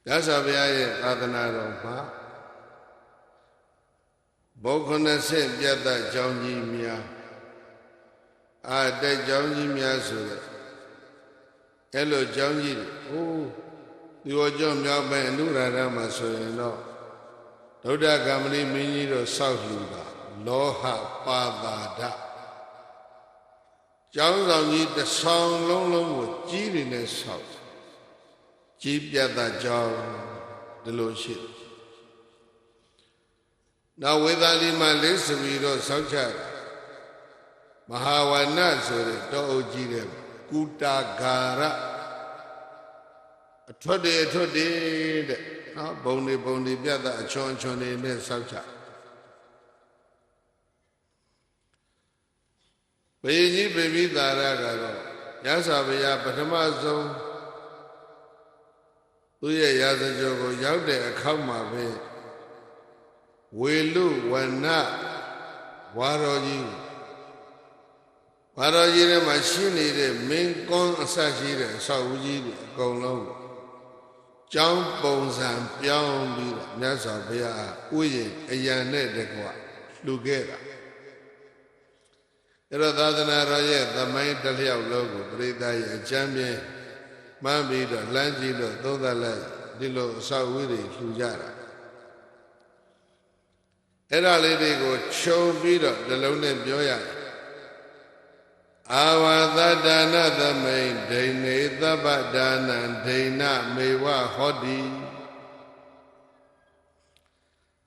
မြတ်စွာဘုရားရဲ့သာသနာတော်မှာဘုခုနှစ်ဆင့်ပြတ်သက်ကြောင်းကြီးများတက်ကြောင်းကြီးများဆိုတဲ့အဲ့လိုကြောင်းကြီးဒီဟောကြောင့်မြောက်ပိုင်းအနုရာဓမှာဆိုရင်တော့ဒုဒ္ဒကမဏိမင်းကြီးတို့စောက်လှူတာလောဟပါတာဒကျောင်းဆောင်ကြီးတစ်ဆောင်လုံးလုံးကိုကြီးတွေနဲ့ဆောက်ကြီးပြတ်သက်ကြောင်းဒီလိုရှိတယ်နောက်ဝေသာလီမှာလေးစပီတော့ဆောက်ချမဟာဝနဆိုတဲ့တောအုပ်ကြီးတဲ့ကုတာဂါရအထွတ်တွေတဲ့နော်ဘုံတွေပြတ်သက်အချွန်တွေနဲ့ဆောက်ချဘေကြီးဘေဘိသာရကတော့မြတ်စွာဘုရားပထမဆုံးသူ့ရဲ့ရာဇကျော်ကိုရောက်တဲ့အခါမှာပဲဝေလုဝနဝါရောကြီးထဲမှာရှိနေတဲ့မင်းကွန်းအစရှိတဲ့အဆောက်အဦကြီးတွေအကုန်လုံးကျောင်းပုံစံပြောင်းပြီးတော့မြတ်စွာဘုရားဥယျာဉ်အယံနဲ့တကွလှူခဲ့တာအဲ့တော့သာသနာတော်ရဲ့သမိုင်းတစ်လျောက်လုံးကိုပရိသတ်ရဲ့အကျမ်းပြင်းမှန်းပြီးတော့လှမ်းကြည့်လို့သုံးသပ်လိုက်ဒီလိုအဆောက်အဦတွေလှူကြတာအဲ့ဒါလေးတွေကိုခြုံပြီးတော့ဒီလုံးနဲ့ပြောရတယ်အာဝါသဒါနသမိန်ဒိနေသဗ္ဗဒါနံဒိဏမေဝဟောတိ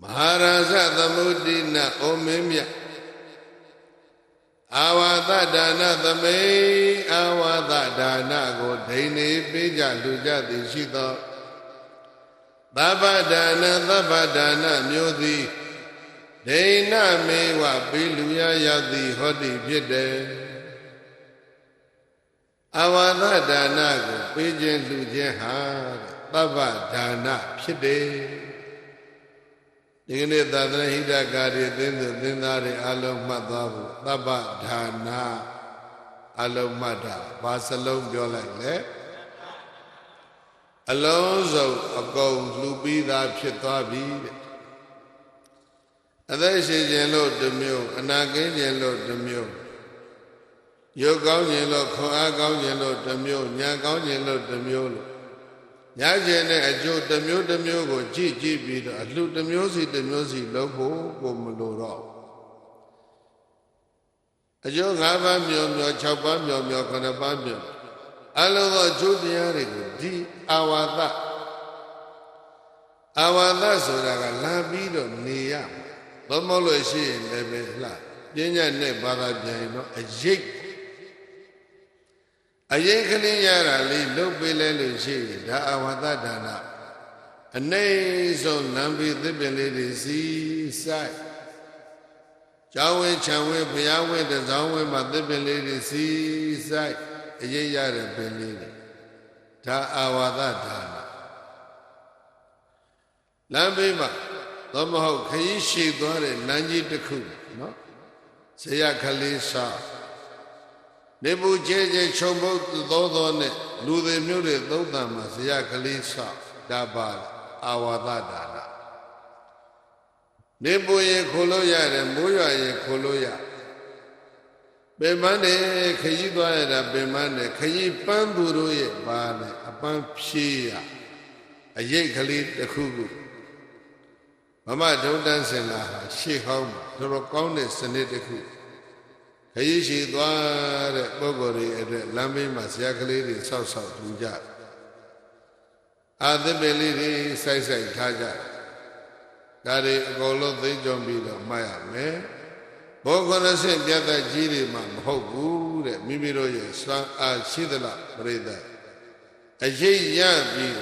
မဟာရာဇသမုဒ္ဒိနဩမင်းမြတ်အာဝါသဒါနသမိန်အာဝါသဒါနကိုဒိနေပေးကြလူကြသည်ရှိသောသဗ္ဗဒါနမျိုးသည်ဒိဏမေဝပေးလူရရောက်သည်ဟောတိဖြစ်တယ်အဝါဒဒါနကိုပေးခြင်းလှူခြင်းဟာသဗ္ဗဒါနဖြစ်တယ်ဒီကနေ့သာသနာဟိတကာရီသင်သူသင်သားတွေအလုံးမှတ်သွားဖို့သဗ္ဗဒါနအလုံးမှတ်တာဘာစလုံးပြောလိုက်လဲအလုံးစုံအကုန်လှူပြီးသားဖြစ်သွားပြီတဲ့အသက်ရှင်ခြင်းလို့တစ်မျိုးအနာကင်းခြင်းလို့တစ်မျိုးရုပ်ကောင်းခြင်းလို့ခွန်အားကောင်းခြင်းလို့တစ်မျိုးဉာဏ်ကောင်းခြင်းလို့တစ်မျိုးလို့ညခြင်းနဲ့အကျိုးတစ်မျိုးကိုကြည့်ပြီးတော့အလှတစ်မျိုးစီလုပ်ဖို့ကိုမလိုတော့အကျိုး၅ပါးမြော်6ပါးမြော်9ပါးမြော်အလုံးသောအကျိုးတရားတွေကိုဒီအာဝါဒဆိုတာကလာပြီးတော့နေရဘာမလို့ရှိရင်လည်းပဲလားပညာနဲ့ဘာသာပြန်ရင်တော့အရေးကလေးရတာလေးလုတ်ပေးလဲလို့ရှိရင်ဒါအဝါဒဒါနအနေဆုံးနံပိသစ်ပင်လေးတွေစီဆိုင်ကျောင်းဝင်းခြံဝင်းဘုရားဝင်းတစောင်းဝင်းမှာသစ်ပင်လေးတွေစီဆိုင်အရေးရတဲ့ပင်လေးတွေဒါအဝါဒဒါနလမ်းဘေးမှာသောမဟုတ်ခရီးရှိသွားတဲ့နန်းကြီးတစ်ခုနော်ဇေယခလေးစာနေပူကျဲခြုံပုတ်သောနဲ့လူတွေမျိုးတွေသုံးတန်မှာဇေယခလေးစာဒါပါအာဝါဒဒါနနေပူရင်ခိုလို့ရတယ်မိုးရွာရင်ခိုလို့ရပင်မနဲ့ခရီးသွားရတာပင်မနဲ့ခရီးပန်းသူတို့ရဲ့ပါနဲ့အပန်းဖြေးရအရေးကလေးတစ်ခုခုမမဒုံတန်းစင်လာဟာရှေ့ဟောင်းတော်တော်ကောင်းတဲ့စနစ်တစ်ခုခရီးရှိသွားတဲ့ပုဂ္ဂိုလ်တွေအတွက်လမ်းဘေးမှာဇာကလေးတွေဆောက်ထူကြအာသစ်ပင်လေးတွေစိုက်ထားကြဒါတွေအကုန်လုံးသိကြုံပြီးတော့မှတ်ရမယ်ဘောဂရဆင့်ပြတ်သက်ကြီးတွေမှမဟုတ်ဘူးတဲ့မိမိတို့ရဲ့စွမ်းအားရှိသလားပြိဿအရေးရပြီး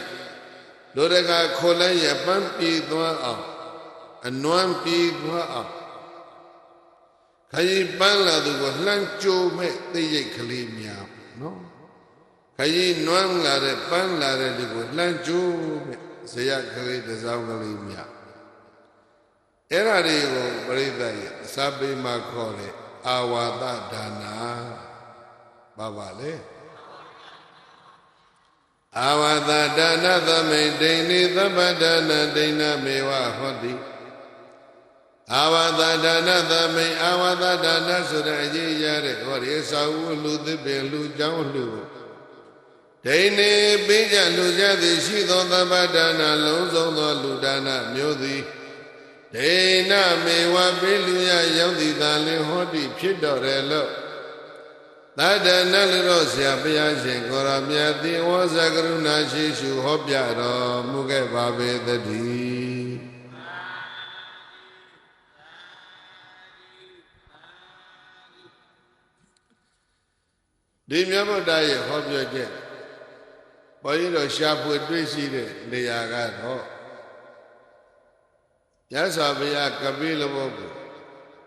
လူတကာခိုလဲရပန်းပြေးသွားအောင်အနွမ်းပြေးသွားအောင်ခရီးပန်းလာသူကိုလှမ်းကြိုမဲ့သိရိတ်ကလေးများနော်ခရီးနွမ်းလာတဲ့ပန်းလာတဲ့လူကိုလှမ်းကြိုမဲ့ဇေယကလေးတစ်စောင်းကလေးများအဲ့ဒါတွေကိုပရိသတ်ရဲ့အစာပေးမှခေါ်တဲ့အာဝါဒဒါနဘာပါလဲ အာဝါဒဒါနသမိန်ဒိဋ္ဌိသဗ္ဗဒါနဒိဋ္ဌမေဝဟောတိအာဝါဒဒါနသမိန်အာဝါဒဒါနဆိုတဲ့အရေးရတဲ့ဟောဒီအစာဝလူသစ်ပင်လူကြောင်းလူဒိဋ္ဌိပိကြလူကြသည်ရှိသောသဗ္ဗဒါနလုံးစုံသောလူဒါနမျိုးသည်ဒိဏမေဝပိလူယရောက်သည်သာလင်ဟောတိဖြစ်တော်တယ်လို့သတ္တနလူတော်ဆရာဘုရားရှင်ကိုရောမြတ်တိဝေါဇကရုဏာရှိရှုဟောပြတော်မူခဲ့ပါပေသတည်းဒီမြတ်ဗုဒ္ဓရဲ့ဟောပြောချက်ဘုန်းကြီးတို့ရှားဖွေတွေ့ရှိတဲ့နေရာကတော့ရသော်ဘုရားကပိလဘုတ်ကို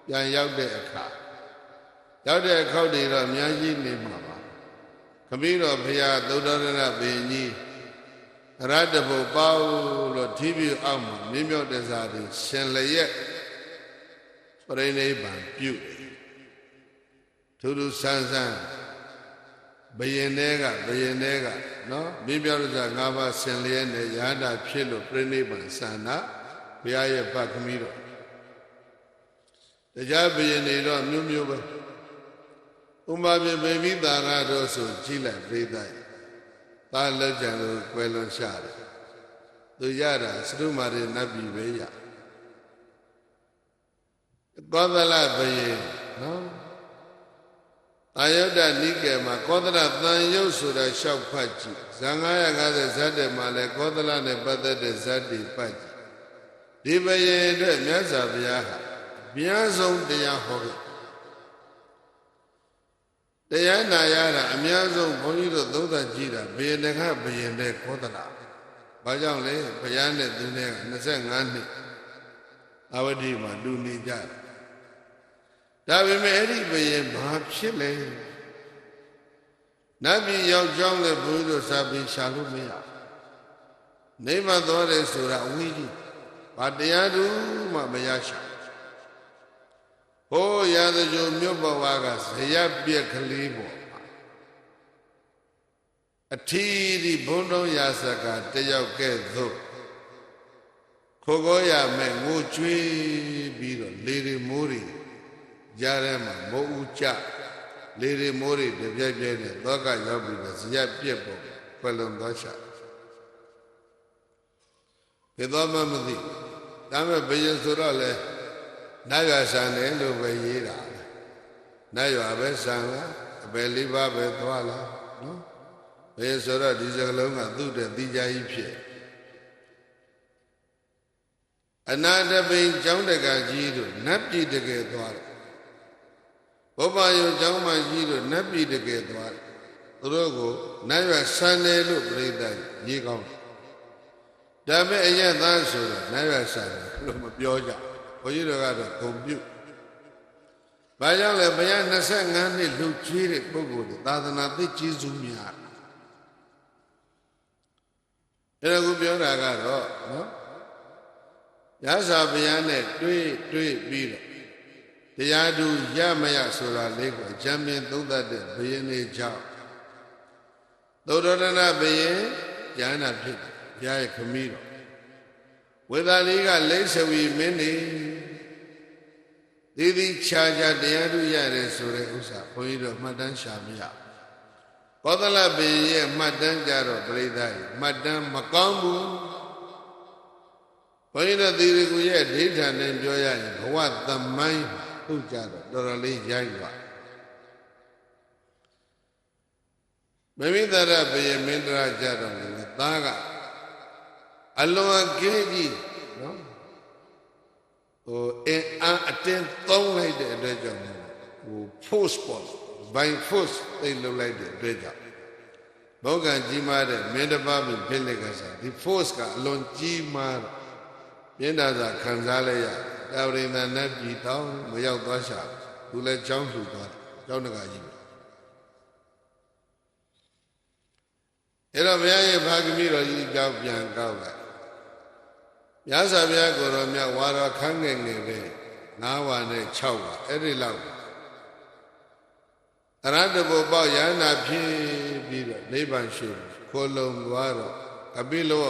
ပြန်ရောက်တဲ့အခါရောက်တဲ့အခါတည်းတော့အများကြီးနေမှာပါခမည်းတော်ဘုရားသုဒ္ဓရဏဘိကြီးရတ္တဘုတ်ပေါ့လို့ထီးပြအောင်မှာမြင့်မြတ်တဲ့စာတွေရှင်လျက်ပရိနိဗ္ဗာန်ပြုတယ်ထူးထူးဆန်းဆန်းဘယင်တွေကနော်မြင့်မြတ်တဲ့စာ၅ပါးရှင်လျက်နဲ့ရာတာဖြစ်လို့ပရိနိဗ္ဗာန်ဆန္ဒဘုရားရဲ့ဗတ်ခမည်းတော်တရားဘယင်တွေတော့မျိုးမျိုးပဲဥမာပြဗေမိတာရတို့ဆိုကြည့်လိုက်ပြိဿရဲ့သာလက်ကြံလို့ကွယ်လွန်ရှာတယ်သူရတာသရုမာရိနတ်ပြည်ပဲရကောသလဘယင်နော်အာယုဒ္ဒနိကေမှာကောသလသံယုတ်ဆိုတာလျှောက်ဖတ်ကြည့်ဇန်950ဇတ်တယ်မှာလဲကောသလနဲ့ပတ်သက်တဲ့ဇတ်တွေပတ်ကြည့်ဒီဘယင်အတွက်မြတ်စွာဘုရားဟာအများဆုံးတရားဟောခဲ့တရားနာရတာအများဆုံးဘုန်းကြီးတို့သုံးသပ်ကြည့်တာဘယင်တခဘယင်တဲ့ကောသလဘာကြောင့်လဲဘုရားနဲ့သူနဲ့25နှစ်အဝတိမှာတူနေကြတယ်ဒါပေမဲ့အဲ့ဒီဘယင်ဘာဖြစ်လဲနတ်ပြည်ရောက်ကြောင်းလည်းဘုန်းကြီးတို့စာပေရှာလို့မရနိဗ္ဗာန်သွားတယ်ဆိုတာအဝိဇ္ဇာဘာတရားတူမှမရရှာဟိုးရာဇဂိုမြို့ဘဝကဇယပြက်ကလေးပေါ့အထီးဒီဘုံတော်ရာဇကတယောက်ကဲ့သို့ခိုးခိုးရမဲ့ငိုကြွေးပြီးတော့လေတွေမိုးတွေကြားထဲမှာမိုးဦးကြလေတွေမိုးတွေတပြိုင်ပြိုင်နဲ့သောကရောက်ပြီးတော့ဇယပြက်ပေါ့ခွဲလွန်သွားချဘယ်တော့မှမသိဒါမဲ့ဘယင်ဆိုတော့လေနတ်ရွာဆန်တယ်လို့ပဲရေးတာနတ်ရွာပဲဆန်လားအပယ်လေးပါးပဲသွားလားနော်ဘယင်ဆိုတော့ဒီစကလုံးကသူ့တဲ့တိကြကြီးဖြစ်အနာတပိန်ကျောင်းတကကြီးတို့နတ်ပြည်တကယ်သွားတယ်ဘောပါယုံကျောင်းမကြီးတို့နတ်ပြည်တကယ်သွားတယ်သူတို့ကိုနတ်ရွာဆန်တယ်လို့ပြိဿရေးကောင်းဒါပေမဲ့အရက်သားဆိုတော့နတ်ရွာဆန်တယ်လို့မပြောကြဘုန်းကြီးတို့ကတော့ဂုံပြုဘာကြောင့်လဲဘုရား25နှစ်လှုပ်ချွေးတဲ့ပုဂ္ဂိုလ်တွေသာသနာသိကျေးဇူးများအဲ့ဒါကိုပြောတာကတော့နော်ရသော်ဘုရားနဲ့တွေ့ပြီးတော့တရားသူရမရဆိုတာလေးကိုအကြံဉာဏ်သုံးသပ်တဲ့ဘုရင်လေးကြောင့်သုဒ္ဓရဏဘုရင်ဉာဏ်နာဖြစ်တယ်ဘုရားရဲ့ခမည်းတော်ဝေသာလီကလိစ္ဆဝီမင်းနေဒီဒီခြားခြားတရားသူရတယ်ဆိုတဲ့ဥစ္စာဘုန်းကြီးတို့မှတ်တမ်းရှာမရကောသလဘုရင်ရဲ့မှတ်တမ်းကြတော့ပြိဿရဲ့မှတ်တမ်းမကောင်းဘူးဘုန်းကြီးတို့သီရိကူရဲ့ဒိဋ္ဌာနဲ့ပြောရရင်ဘဝသမိုင်းသူ့ကြတော့တော်တော်လေးရိုက်သွားမိမိသရဘုရင်မင်းတရာကြတော့လေသားကအလွန်ကဲကြီးနော်ဟိုအင်းအတင်းသုံးလိုက်တဲ့အတွက်ကြောင့်ဟို force ပေါ့ by force သိလုပ်လိုက်တဲ့အတွက်ကြောင့်ဘောကံကြီးမားတဲ့မင်းတစ်ပါးပဲဖြစ်လေကစားဒီ force ကအလွန်ကြီးမားတော့ပြင်းတာစာခံစားလိုက်ရတာဝရိန္ဒနတ်ပြည်တောင်းမရောက်သွားရှာသူလည်းကြောင်းလှူသွားတယ်ကြောင်းတကာကြီးအဲ့တော့ဘုရားရဲ့ဘာကမိတော်ကြီးကြောင်းပြန်ကောက်လိုက်မြတ်စွာဘုရားကိုယ်တော်မြတ်ဝါတော်ခန်းငယ်ငယ်ပဲ9ဝါနဲ့6ဝါအဲ့ဒီလောက်အရဟတဘုပေါက်ရဟနာဖြစ်ပြီးတော့နိဗ္ဗာန်ရှိခ ခိုလုံသွားတော့ကပိလဝ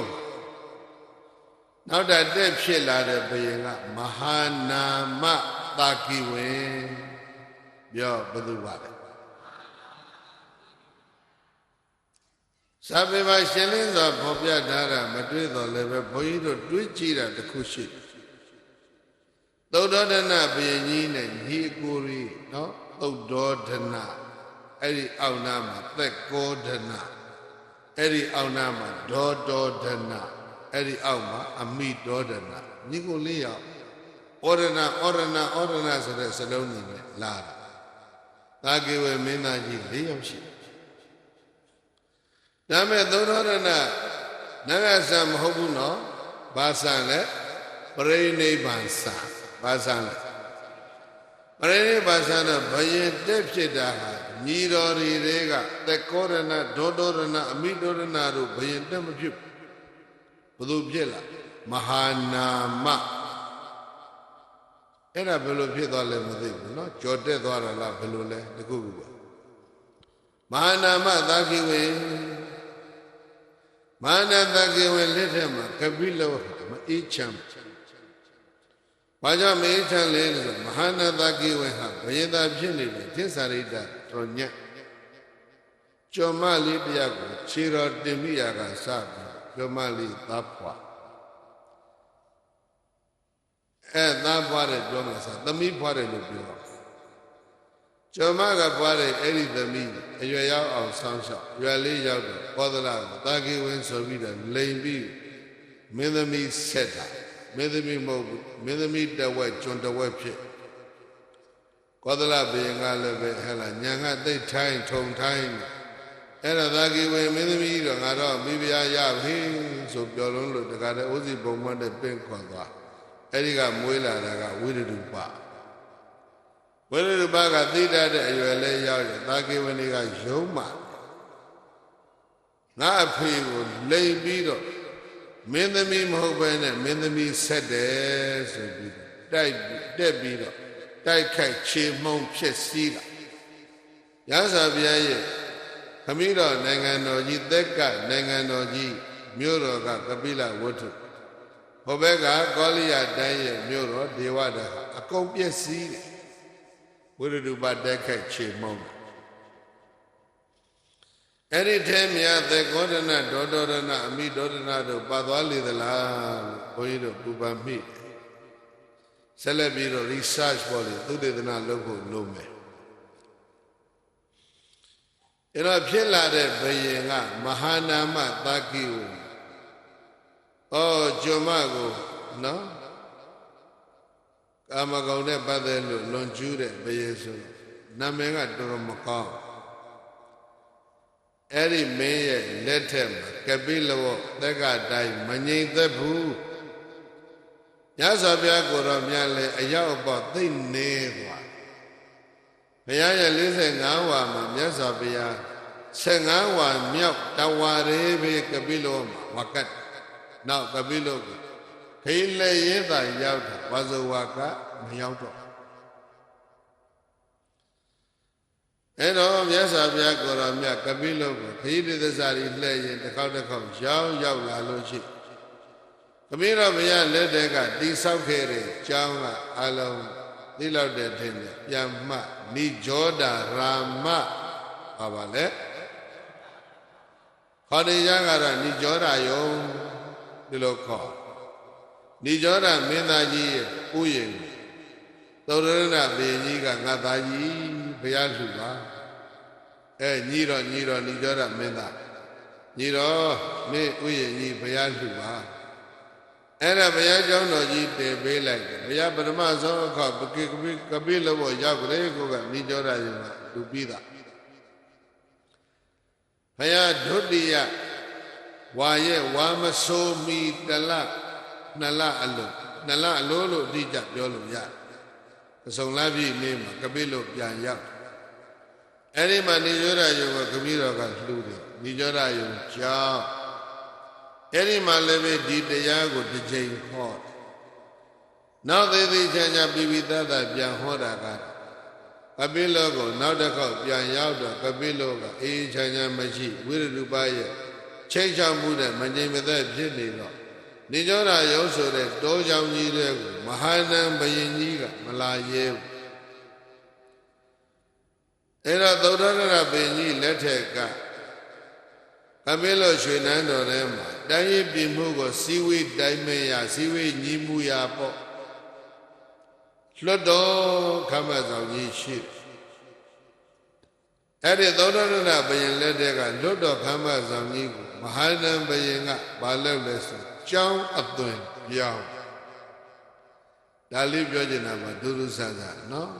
နောက်တက်ဖြစ်လာတဲ့ဘုရင်ကမဟာနာမသာကိဝေပြောဘယ်သူပါလဲစာပေမှာရှင်းလင်းစွာဖော်ပြထားတာမတွေ့တော့လည်းပဲဘုန်းကြီးတို့တွေးကြည့်တာတစ်ခုရှိတယ်သုဒ္ဓဒနာဘုရင်ကြီးနဲ့ညီအကိုကြီးနော်သုဒ္ဓဒနာအဲ့ဒီအောက်နာမှာသက်ကောဒနာအဲ့ဒီအောက်နာမှာဒေါတောဒနာအဲ့ဒီအောက်မှာအမိဒေါဒနာညီကိုလေးယောက်ဩရဏဆိုတဲ့စလုံးကြီးနဲ့လာတာသာကေဝေမင်းသားကြီး၄ယောက်ရှိဒါမဲ့သုဒ္ဓဒနာနဂဆံမဟုတ်ဘူးနော်ဘာဆံလဲပရိနိဗ္ဗာန်ဆံဘာဆံလဲပရိနိဗ္ဗာန်ဆံတော့ဘယင်တက်ဖြစ်တာဟာညီတော်တွေကသက်ကောရဏဒေါတောရဏအမိဒေါရဏတို့ဘယင်တက်မဖြစ်ဘယ်သူဖြစ်လာမဟာနာမအဲ့ဒါဘယ်လိုဖြစ်သွားလဲမသိဘူးเนาะကြော်တက်သွားတာလားဘယ်လိုလဲတခုခုပါမဟာနာမသာကိဝေမဟာနာသာကိဝေလက်ထက်မှာကပိလဝမအေးချမ်းဘာကြောင့်မအေးချမ်းလဲဆိုမဟာနာသာကိဝေဟာဘယင်သာဖြစ်နေတယ်သစ္စာရိတ္တတော်ညက်ကျော်မလေးတရားကိုခြေတော်တင်မိရာကစပြီးကျော်မလေးသားဖွာသားဖွာတဲ့ပြောမှာစသမီးဖွာတယ်လို့ပြောကျော်မကဖွာတဲ့အဲ့ဒီသမီးအရွယ်ရောက်အောင်ဆောင်းလျှောက်ရွယ်လေးရောက်တော့ဘောဓလာကိုတာကိဝင်းဆိုပြီးတော့လိန်ပြီးမင်းသမီးဆက်တာမင်းသမီးမဟုတ်ဘူးမင်းသမီးတဝက်ကျွန်တဝက်ဖြစ်ကောသလဘုရင်ကလည်းပဲဟဲ့လားညာကသိထိုင်းထုံထိုင်းအဲ့ဒါသာကိဝေမင်းသမီးတော့ငါတော့မိဖုရားရပြီဆိုပြောလုံးလို့တခါတည်းဥစီပုံမတ်တဲ့ပင့်ခွန်သွားအဲ့ဒီကမွေးလာတာကဝိရဒုပဝိရဒုပကသိတတ်တဲ့အရွယ်လေးရောက်ရင်သာကိဝေနေကယုံမှငါအဖေကိုလိန်ပြီးတော့မင်းသမီးမဟုတ်ပဲနဲ့မင်းသမီးဆက်တယ်ဆိုပြီးတိုက်တက်ပြီးတော့တိုက်ခိုက်ခြေမှုံဖြစ်စည်းတာရသော်ဘုရားရဲ့ခမည်းတော်နိုင်ငံတော်ကြီးသက်ကနိုင်ငံတော်ကြီးမြို့တော်ကကပိလဝတ္ထုဟိုဘက်ကကောလိယတိုင်းရဲ့မြို့တော်ဒေဝတာအကုန်ပျက်စီးတယ်ဝိရဒုပတိုက်ခိုက်ခြေမှုံအဲ့ဒီထဲမြတ်သက်ကောဒနာဒေါတောရဏအမိဒေါရဏတို့ပတ်သွားလေသလားဘုန်းကြီးတို့ပူပန်မိဆက်လက်ပြီးတော့ research ပေါ်လေသုတေသနလုပ်ဖို့လုပ်မယ်အဲ့တော့ဖြစ်လာတဲ့ဘယင်ကမဟာနာမသာကိကိုကျွမ်းမကိုနော်ကာမဂုဏ်နဲ့ပတ်သက်လို့လွန်ကျူးတဲ့ဘယင်ဆိုနာမည်ကတော်တော်မကောင်းအဲ့ဒီမင်းရဲ့လက်ထက်မှာကပိလဝသက်ကတိုင်းမငြိမ်သက်ဘူးညဇောဘုရားကိုတော်မြတ်လည်းအရောက်အပေါက်သိနေသွားဘုရားရဲ့45ဝါမှာမြတ်စွာဘုရား15ဝါမြောက်တဝါရေဘေကပိလောမှာဝကတ်နောက်ကပိလောကိုခေလည်းရဲတာရောက်တာဝါဇဝါကမရောက်တော့အဲ့တော့မြတ်စွာဘုရားကိုတော်မြတ်ကပိလောကိုခေတိသစ္စာကြီးလှည့်ရင်တစ်ခေါက်ရောက်လာလို့ရှိကပိလောဘုရားလက်ထက်ကတိဆောက်ခဲ့တဲ့ကျောင်းကအလုံးသိလောက်တဲ့ထင်တယ်ပြန်မှနိကြောဒရာမပါပါလေခေါ်နေကြကတော့နိကြောဒယုံဒီလိုခေါ်နိကြောဒမင်းသားကြီးရဲ့ဥယျာဉ်သုဒ္ဓရဏဘုရင်ကြီးကငါသားကြီးဘုရားလှူပါညီတော်နိကြောဒမင်းသားညီတော်မင်းဥယျာဉ်ကြီးဘုရားလှူပါအဲ့ဒါဘုရားကျောင်းတော်ကြီးတည်ပေးလိုက်တယ်ဘုရားပထမဆုံးအခါကပိလဝရောက်ကြတဲ့ကိုကနိကြောဒယုံကလူပြီးတာဘုရားဒုတိယဝါရဲ့ဝါမဆိုးမီတလနှစ်လအလိုလို့အတိအကျပြောလို့ရတယ်အစုံလပြည့်နေ့မှာကပိလပြန်ရောက်အဲ့ဒီမှာနိကြောဒယုံကခမည်းတော်ကလှူတယ်နိကြောဒယုံကြောင်းအဲ့ဒီမှာလည်းပဲဒီတရားကိုတစ်ချိန်ဟောနောက်သေးသေးချာချာပြီးပြီးသားသားပြန်ဟောတာကကပိလောကိုနောက်တစ်ခေါက်ပြန်ရောက်တော့ကပိလောကအေးချာချာမရှိဝိရဒုပရဲ့ ချိန်ချောက်မှုနဲ့မငြိမ်မသက်ဖြစ်နေတော့နေကြောရာရုံဆိုတဲ့တောကြောင်ကြီးတွေကိုမဟာနံဘယင်ကြီးကမလာရဲဘူးအဲ့တော့သုဒ္ဓရဏဘယင်ကြီးလက်ထက်ကကပိလောရွှေနန်းတော်ထဲမှာတိုင်းရပြည်မှုကိုစီဝေးတိုင်းမရစီဝေးညီမှုရပေါ့လွတ်တော်ခမတ်ဆောင်ကြီးရှိအဲ့ဒီသုဒ္ဓရဏဘယင်လက်ထက်ကလွတ်တော်ခမတ်ဆောင်ကြီးကိုမဟာနံဘယင်ကဘာလုပ်လဲဆိုကျောင်းအသွင်ပြောင်းဒါလေးပြောချင်တာပါဒုဒုဆဆနော်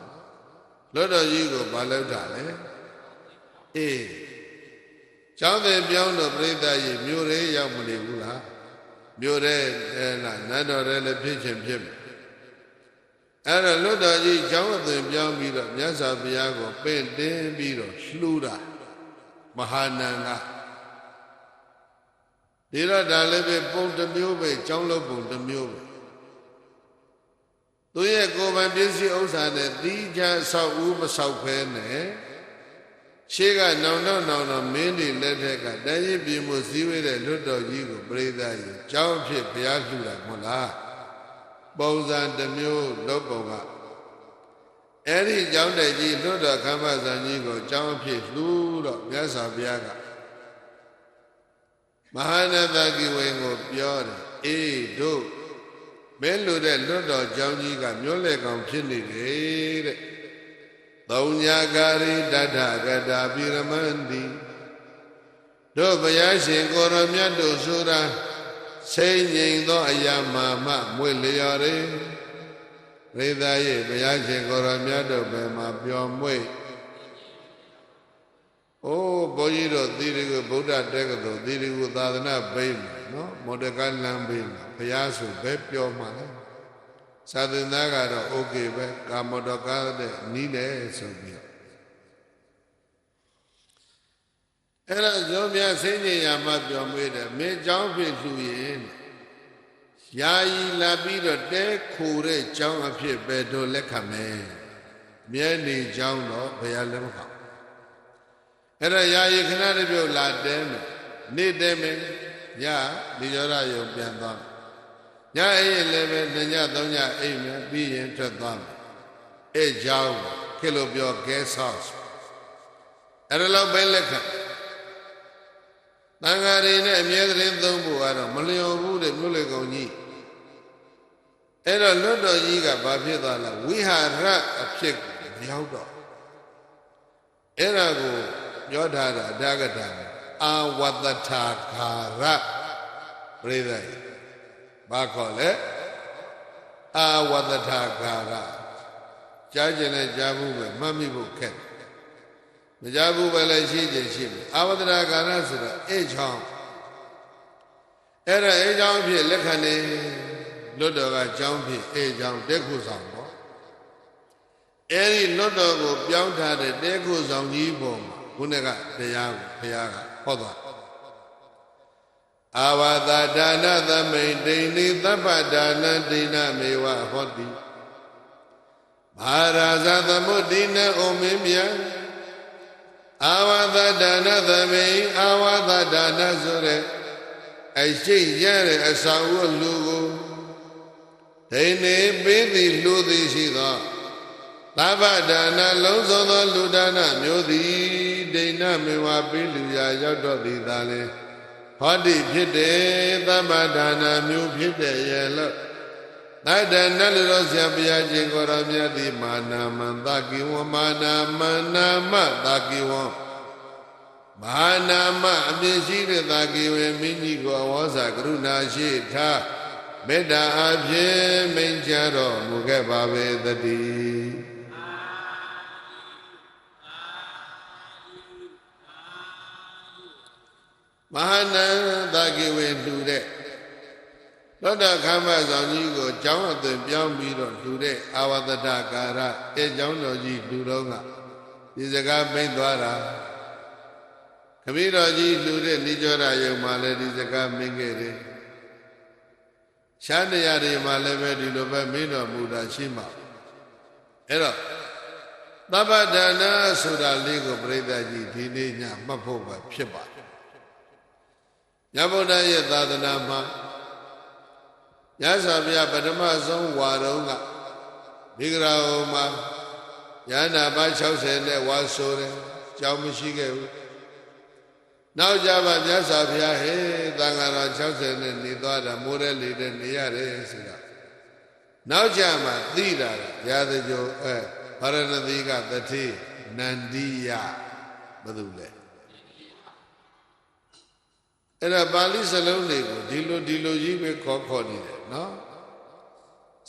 လွတ်တော်ကြီးကိုဘာလုပ်တာလဲအေးကျောင်းသည်ပြောင်းတော့ပြိဿကြီးမြို့ရဲရောက်မနေဘူးလားမြို့ရဲနတ်တော်ရဲလည်းဖြစ်ချင်းဖြစ်မယ်အဲ့တော့လွတ်တော်ကြီးကျောင်းအသွင်ပြောင်းပြီးတော့မြတ်စွာဘုရားကိုပင့်တင်းပြီးတော့လှူတာမဟာနံကဒီတော့ဒါလည်းပဲပုံတစ်မျိုးပဲကျောင်းလုံးပုံတစ်မျိုးပဲသူရဲ့ကိုယ်ပိုင်ပစ္စည်းဥစ္စာနဲ့တီးခြားဆောက်ဦးမဆောက်ဖဲနဲ့ရှေးကနောင်တော့မင်းတွေလက်ထက်ကတိုင်းရည်ပြည်မှုစည်းဝေးတဲ့လွတ်တော်ကြီးကိုပြိဿကြီးကျောင်းဖြစ်ဘုရားလှူတာမဟုတ်လားပုံစံတစ်မျိုးလုပ်ပုံကအဲ့ဒီကျောင်းတိုက်ကြီးလွတ်တော်ခမ်းမဆန်ကြီးကိုကျောင်းဖြစ်လှူတော့မြတ်စွာဘုရားကမဟာနတကိဝေကိုပြောတယ်အေးတို့မင်းလူတဲ့လွတ်တော်ကျောင်းကြီးကမြို့လေကောင်ဖြစ်နေတယ်တဲ့သုံးညာကာရိတတ္ထကတာပိရမန္တိတို့ဘုရားရှင်ကိုရောမြတ်တို့ဆိုတာစိတ်ငြိမ်သောအရာမှမွေလျော်ရယ်ရိသရဲ့ဘုရားရှင်ကိုရောမြတ်တို့ဘယ်မှာပျော်မွေ့အိုးဘုန်းကြီးတို့သီရိကုဗုဒ္ဓတက္ကသိုလ်သီရိကုသာသနာ့ဘိမှာနော်မော်ဒကလမ်းဘိမှာဘုရားဆိုဘယ်ပြောမှလဲသာသနာကတော့โอเคပဲကာမောဒကတဲ့နီးတယ်ဆိုပြီးအဲ့ဒါဇောမြစိတ်ညင်ရမှပြောမွေးတယ်မင်းเจ้าဖြစ်လှူရင်ယာယီလာပြီးတော့တဲခိုတဲ့เจ้าအဖြစ်ပဲတို့လက်ခံမယ်မြဲနေเจ้าတော့ဘုရားလက်မခံအဲ့ဒါယာယီခဏတစ်ပြုတ်လာတဲမယ်နေတဲမယ်ညဒီကြောရယုံပြန်သွားမယ်ညအိမ်လည်းပဲ2ည3ညအိမ်မယ်ပြီးရင်ထွက်သွားမယ်အဲ့เจ้าခေလို့ပြော guest house အဲ့ဒါလောက်ပဲလက်ခံတန်ဃာတွေနဲ့အမြဲတမ်းသုံးဖို့ကတော့မလျော်ဘူးတဲ့မြို့လေကောင်ကြီးအဲ့တော့လွတ်တော်ကြီးကဘာဖြစ်သွားလဲဝိဟာရအဖြစ်မရောက်တော့အဲ့ဒါကိုပြောထားတာအဓဂတအာဝတ္တထာခါရပြိဿဘာခေါ်လဲအာဝတ္တထာခါရကြားကျင်နဲ့ကြားဘူးပဲမှတ်မိဖို့ခက်မကြားဘူးပဲလည်းရှိခြင်းရှိပြီအာဝတ္တထာခါရဆိုတော့အိတ်ချောင်းအဲ့ဒါအိတ်ချောင်းဖြစ်လက်ခံနေလွတ်တော်ကကျောင်းဖြစ်အိတ်ချောင်းတက်ခုဆောင်ပေါ့အဲ့ဒီလွတ်တော်ကိုပြောင်းထားတဲ့တက်ခုဆောင်ကြီးပေါ်မှာခုနကတရားကိုဘုရားကဟောသွားအာဝါသဒါနသမိန်ဒိဏိသဗ္ဗဒါနဒိဏမေဝဟောတိမဟာရာဇသမုဒ္ဒိနဩမင်းမြတ်အာဝါသဒါနသမိန်အာဝါသဒါနဆိုတဲ့အရှိရတဲ့အဆောင်ဝလူကိုဒိဏိပေးသည်လှူသည်ရှိသောသဗ္ဗဒါနလုံးစုံသောလူဒါနမျိုးသည်ဒိဏမေဝပေးလူရာရောက်တော့သည်သာလေဟောတိဖြစ်တယ်သဗ္ဗဒါနမျိုးဖြစ်တယ်ရဲ့လို့သတ္တနလူတော်ဆရာဘုရားရှင်ကိုရောမြတ်သည်မာနာမံသကိဝမာနာမနာမသကိဝမာနာမအပြည့်ရှိတဲ့သကိဝမင်းကြီးကိုအဝေါစာကရုဏာရှိထားမေတ္တာအဖြင့်မိန့်ကြားတော်မူခဲ့ပါပေသတည်းမဟာနန္ဒကိဝေလှူတဲ့သောတာခမ်းမဆောင်ကြီးကိုကျောင်းအသွင်ပြောင်းပြီးတော့လှူတဲ့အာဝတ္တကာရအဲကျောင်းတော်ကြီးလှူတော့ကဒီစကားမိတ်သွားတာခမည်းတော်ကြီးလှူတဲ့နိကြောရယုံမှာလည်းဒီစကားမိတ်ခဲ့တယ်ရှားတရားတွေမှာလည်းပဲဒီလိုပဲမင်းတော်မူတာရှိမှာအဲ့တော့သဗ္ဗဒါနဆိုတာလေးကိုပြိဿကြီးဒီနေ့ညမှတ်ဖို့ပဲဖြစ်ပါတယ် မြတ်ဗုဒ္ဓရဲ့သာသနာမှာမြတ်စွာဘုရားပထမဆုံးဝါတော်ကမိဂရာဟောမှာယန္တာပါ60နဲ့ဝါဆိုတယ်ကြောင်းမရှိခဲ့ဘူးနောက်ကြပါမြတ်စွာဘုရားဟဲ့သံဃာတော်60နဲ့နေသွားတာမိုးတဲ့လေတဲ့နေရတယ်ဆိုတာနောက်ကြမှာသိတာရာဇဂိုဗရဏသီကတတိနန္ဒီယဘယ်သူလဲအဲ့ဒါပါဠိစလုံးတွေကိုဒီလိုကြီးပဲခေါ်နေတယ်နော်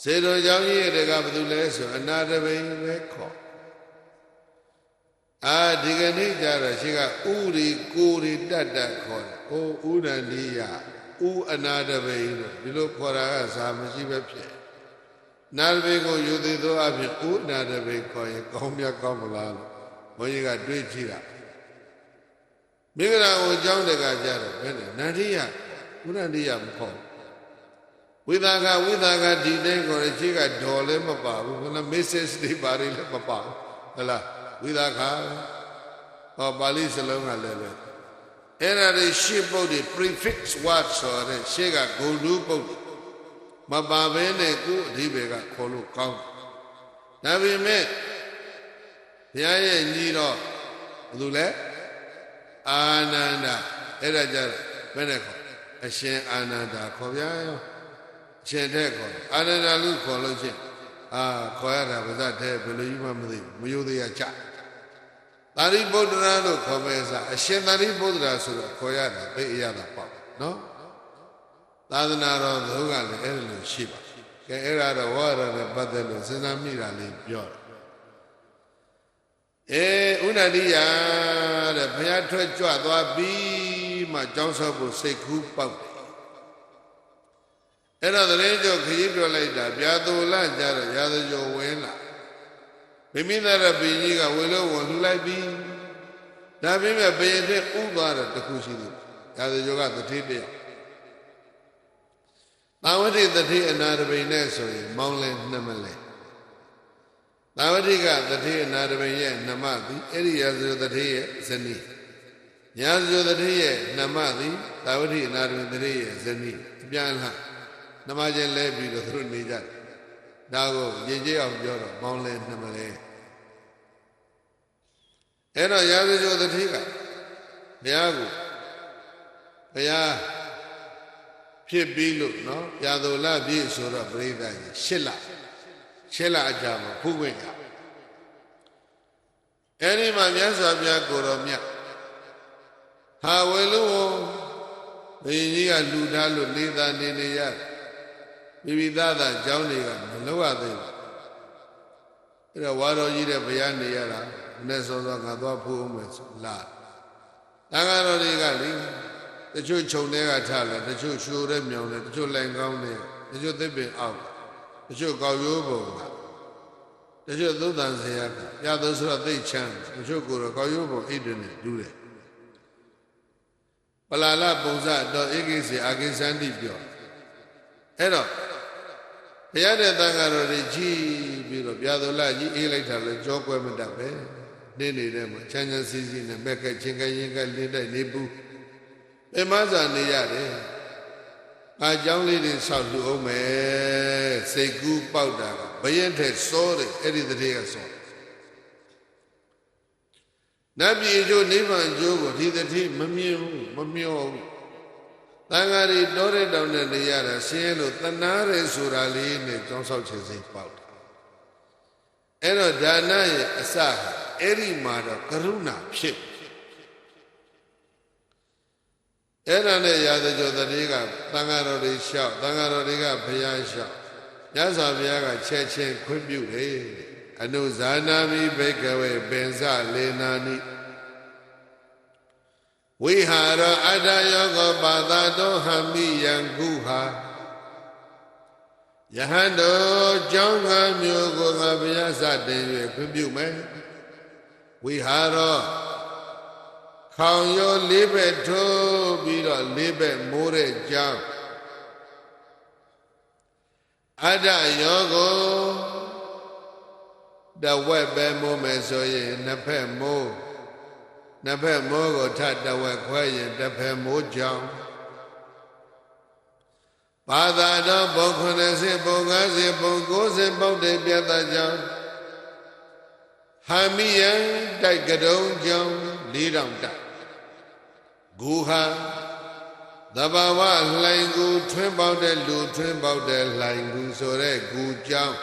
စေတော်ကြောင့်ကြီးတွေကဘယ်သူလဲဆိုအနာတပိန်ပဲခေါ်ဒီကနေ့ကျတော့ရှိကဥရီကိုရီတတ်ခေါ်တယ်ဟိုဥဒန္ဒီယဥအနာတပိန်လို့ဒီလိုခေါ်တာကစာမရှိပဲဖြစ်နာတပိန်ကိုယူသေးသောအဖြစ်ဥနာတပိန်ခေါ်ရင်ကောင်းမြတ်ကောင်းမလားလို့ဘုန်းကြီးကတွေးကြည့်တာမိဂရာကိုအကြောင်းတကကြတော့ဘယ်နဲ့နန္ဒီယဥဒန္ဒီယမခေါ်ဝိသကဒီတိုင်းခေါ်တဲ့ရှိကဒေါ်လည်းမပါဘူးခဏ message တွေပါလေလည်းမပါဘူးဟုတ်လားဝိသကပါဠိစလုံးကလည်းပဲအဲ့ဒါတွေရှေ့ပုတ်တွေ prefix word ဆိုတဲ့ရှေ့ကဂုဏ်ဓုပုတ်မပါဘဲနဲ့ကိုအဓိပ္ပာယ်ကခေါ်လို့ကောင်းဒါပေမဲ့ဘုရားရဲ့ညီတော်ဘယ်သူလဲအာနန္ဒာအဲ့ဒါကြဘယ်နဲ့ခေါ်အရှင်အာနန္ဒာခေါ်ဗျာအရှင်တဲ့ခေါ်အာနန္ဒာလို့ခေါ်လို့ချင်းခေါ်ရတာပါဇတ်တဲ့ဘယ်လိုကြီးမှမသိဘူးမယိုသေးရချသာရိပုတ္တရာလို့ခေါ်မဲ့စားအရှင်သာရိပုတ္တရာဆိုတော့ခေါ်ရတာသိအရသာပေါ့နော်သာသနာတော်သူကလည်းအဲ့လိုရှိပါကဲအဲ့ဒါတော့ဝါရနဲ့ပတ်သက်လို့စဉ်းစားမိတာလေးပြောတယ်ဥဒ္ဒတိယတဲ့ဘုရားထွက်ကြွသွားပြီးမှကြောင်းဆောက်ဖို့စိတ်ကူးပေါက်အဲ့တော့တရင်ကျော်ခရီးပြောလိုက်တာဗျာသူလကြတော့ရာဇကျော်ဝင်လာမိမိသားရဘီကြီးကဝေလို့ဝင်လှူလိုက်ပြီးဒါပေမဲ့ဘယင်တဲ့ဥသွားတော့တခုရှိသေးရာဇကျော်ကတတိတယောက်သာဝတိတတိအနာတပိန်နဲ့ဆိုရင်မောင်းလဲနှမလဲသာဝတိကတတိအနာတပိန်ရဲ့နှမသည်အဲ့ဒီရာဇကျော်တတိရဲ့ဇနီးရာဇကျော်တတိရဲ့နှမသည်သာဝတိအနာတပိန်တတိရဲ့ဇနီးအပြန်လှနှမချင်းလဲပြီးတော့သူတို့နေကြတယ်ဒါကိုရင်ကျေးအောင်ပြောတော့မောင်းလဲနှမလဲအဲ့တော့ရာဇကျော်တတိကဘုရားကိုဘုရားဖြစ်ပြီးလို့နော်ပြာသူလပြည့်ဆိုတော့ပြိဿကြီးရှစ်လအကြာမှာဖူးခွင့်ကအဲ့ဒီမှာမြတ်စွာဘုရားကိုတော်မြတ်ဟာဝေလို့ဘုရင်ကြီးကလူထားလို့နေသာနေရတယ်မိမိသားသားเจ้าတွေကမလောက်ရသေးဘူးအဲ့တော့ဝါတော်ကြီးတဲ့ဘုရားနေရတာနဲ့စောစောငါသွားဖူးအောင်မယ်လာတန်ဃာတော်တွေကလေတချို့ခြုံတွေကထားလာတချို့ရှိုးတဲ့မြောင်တယ်တချို့လိုင်ကောင်းတယ်တချို့သစ်ပင်အောက်တချို့ကောက်ရိုးပုံကတချို့သုတ်တန်ဆရာကပြသောဆိုတော့သိချမ်းတချို့ကိုတော့ကောက်ရိုးပုံအိတ်တွေနဲ့တူးတယ်ပလာလပုံစတော့ဧကိစီအာကိသန္တိပြောအဲ့တော့ဘုရားတဲ့တန်ဃာတော်တွေကြီးပြီးတော့ပြသောလကြီးအေးလိုက်တာလဲကြောကွဲမတတ်ပဲနေနေတဲ့မှာချမ်းချမ်းစီစီနဲ့ဘက်ကချင်းကရင်ကလင်းတိုက်နေဘူးပြမစာနေရတယ်အကြောင်းလေးတွေဆောက်လူအောင်မယ်စိတ်ကူးပေါက်တာကဘယင်းထက်စောတယ်အဲ့ဒီတည်းကစောနတ်ပြည်ကျိုးနိဗ္ဗာန်ကျိုးကိုဒီတည်းမမြင်ဘူးမမျောဘူးတန်ဃာတွေတောတဲ့တောင်နဲ့နေရတာဆင်းရဲလို့တဏှာရဲဆိုတာလေးနဲ့ကြောင်းဆောက်ခြင်းစိတ်ပေါက်တာအဲ့တော့ဒါနရဲ့အစအဲ့ဒီမှာတော့ကရုဏာဖြစ်အဲ့ဒါနဲ့ရာဇကျော်တတိကသံဃာတော်တွေလျှောက်သံဃာတော်တွေကဘုရားလျှောက်မြတ်စွာဘုရားကချက်ချင်းခွင့်ပြုတယ်အနုဇာနာမိဘိကဝေပင်စလေနာနိဝိဟာရောအတ္တယောဂပါဒတောဟမိယံကုဟာယဟန်တို့ကြောင်းကားမျိုးကိုငါဘုရားစတင်၍ခွင့်ပြုမယ်ဝိဟာရောခေါင်ရောလေးဘက်ထိုးပြီးတော့လေးဘက်မိုးတဲ့ကြောင်းအတ္တယောကိုတဝက်ပဲမိုးမယ်ဆိုရင်နှစ်ဖက်မိုးကိုထတဝက်ခွဲရင်တစ်ဖက်မိုးကြောင်း ဘာသာတော်ဘုံ90ဘုံ50ဘုံ90ပေါက်တဲ့ပြတ်သားကြောင့်ဟမိယံတိုက်ကတုံးကြောင့်4000တိုက်ဂူဟာသဘာဝလှိုင်ကူထွင်းပေါက်တဲ့လူထွင်းပေါက်တဲ့လှိုင်ကူဆိုတဲ့ဂူကြောင့်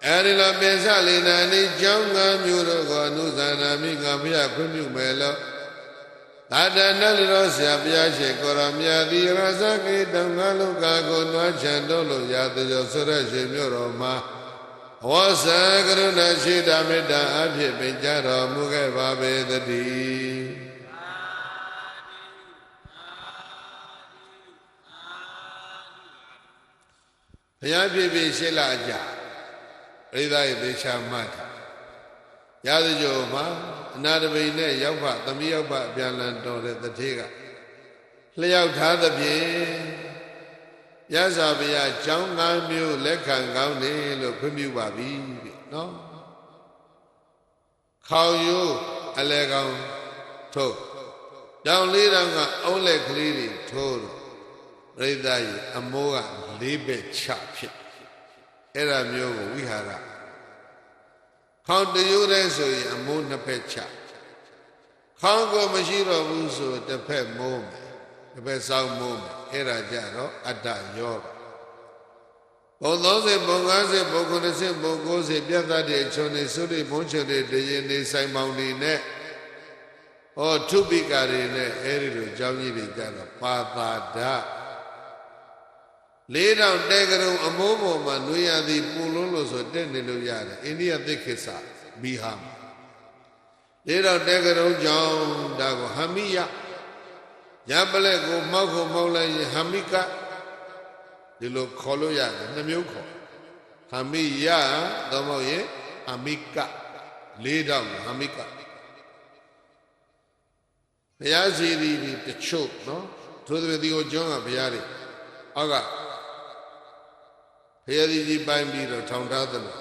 အဲဒီလိုပိစလိနာနိကြောင့်5မျိုးတို့ကိုအနုဇာနာမိငါဘုရားခွင့်ပြုမယ်လို့သာတနလရောဆရာဘုရားရှိခိုးတော်မြတ်သည်ရသကိတောင်ငါလောကကိုနွားချံတော်လို့ရသကြောဆိုတဲ့ရှင်မြို့တော်မှာဝါစာကရုဏာရှိတာမေတ္တာအဖြစ်ပင်ကြတော်မူခဲ့ပါပေသတည်းဘုရားပြည့်ပြည့်ရှိလာကြပရိသတ်ရဲ့သေချာမှတ်တာရသကြောမှာအနာတပိနဲ့ရောက်ဖသမီးရောက်ဖအပြန်လန်တော်တဲ့တထေးကလျှောက်ထားသဖြင့်ရသော်ဘုရားကျောင်း5မျိုးလက်ခံကောင်းတယ်လို့ခွင့်ပြုပါပြီတဲ့နော်ခေါင်ရိုးအလဲကောင်းထိုးတောင်4000ကအုံးလက်ကလေးတွေထိုးတော့ပရိသတ်ရဲ့အမိုးက4ဘက်ချဖြစ်အဲ့ဒါမျိုးကိုဝိဟာရခေါင်းတရိုးတဲ့ဆိုရင်အမိုး2ဘက်ချခေါင်းကိုမရှိတော့ဘူးဆိုတစ်ဖက်မိုးမယ်တစ်ဖက်စောင်းမိုးမယ်အဲ့ဒါကြတော့အတ္တယောဂဘုံ30ဘုံ50ဘုံ90ဘုံ90ပြတ်သားတဲ့အချုံနေသုတိဘုံချုံတွေတရင်နေဆိုင်ပေါင်းတွေနဲ့ဟောထုပိကာတွေနဲ့အဲ့ဒီလိုကြောင်းကြီးတွေကြတော့ပါတာဒ4000တဲကရုံအမိုးပေါ်မှာနွေရသည်ပူလုံးလို့ဆိုတက်နေလို့ရတယ်အိန္ဒိယသစ်ခေတ်စာဘီဟာ4000တဲကရုံကြောင့်ဒါကိုဟမိယရပလက်ကိုမောက်ကိုမောက်လိုက်ရင်ဟမိကဒီလိုခေါ်လို့ရတယ်2မျိုးခေါ်ဟမိယတော့မဟုတ်ရင်ဟမိက4000ဟမိကဘုရားစီရီတချို့နော်သို့သဖြင့်ဒီကိုကျွန်းကဘုရားတွေအောက်ကဘုရားကြီးပိုင်းပြီးတော့ထောင်ထားသလို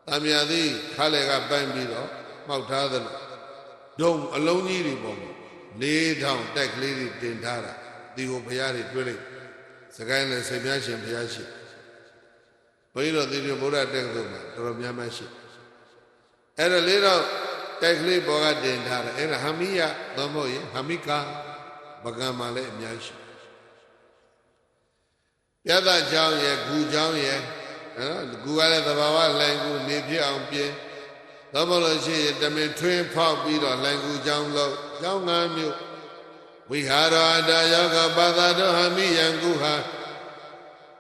တာမြာသည်ခါလေကပိုင်းပြီးတော့မှောက်ထားသလိုဒုံအလုံးကြီးတွေပေါ်မှာ4000တက်ကလေးတွေတင်ထားတာဒီကိုဘုရားတွေတွေ့လိုက်စကိုင်းလည်းစိတ်များရှင်ဘုရားရှိဘုန်းကြီးတို့ဒီလိုဗုဒ္ဓတက္ကသိုလ်မှာတော်တော်များများရှိအဲ့တော့4000တက်ကလေးပေါ်ကတင်ထားတယ်အဲ့ဒါဟမိယသို့မဟုတ်ရင်ဟမိကာပကံမှာလည်းအများရှိပြတ်သားကြောင်းရဲ့ဂူကြောင်းရဲ့နော်ဂူကလည်းသဘာဝလှိုင်ကူနေပြအောင်ပြင်းသောမလို့ရှိရင်တမင်ထွင်းဖောက်ပြီးတော့လှိုင်ကူကြောင်းလို့ကြောင်း5မျိုးဝိဟာရောအတယောဂပါသာတော်ဟမိယံကုဟာ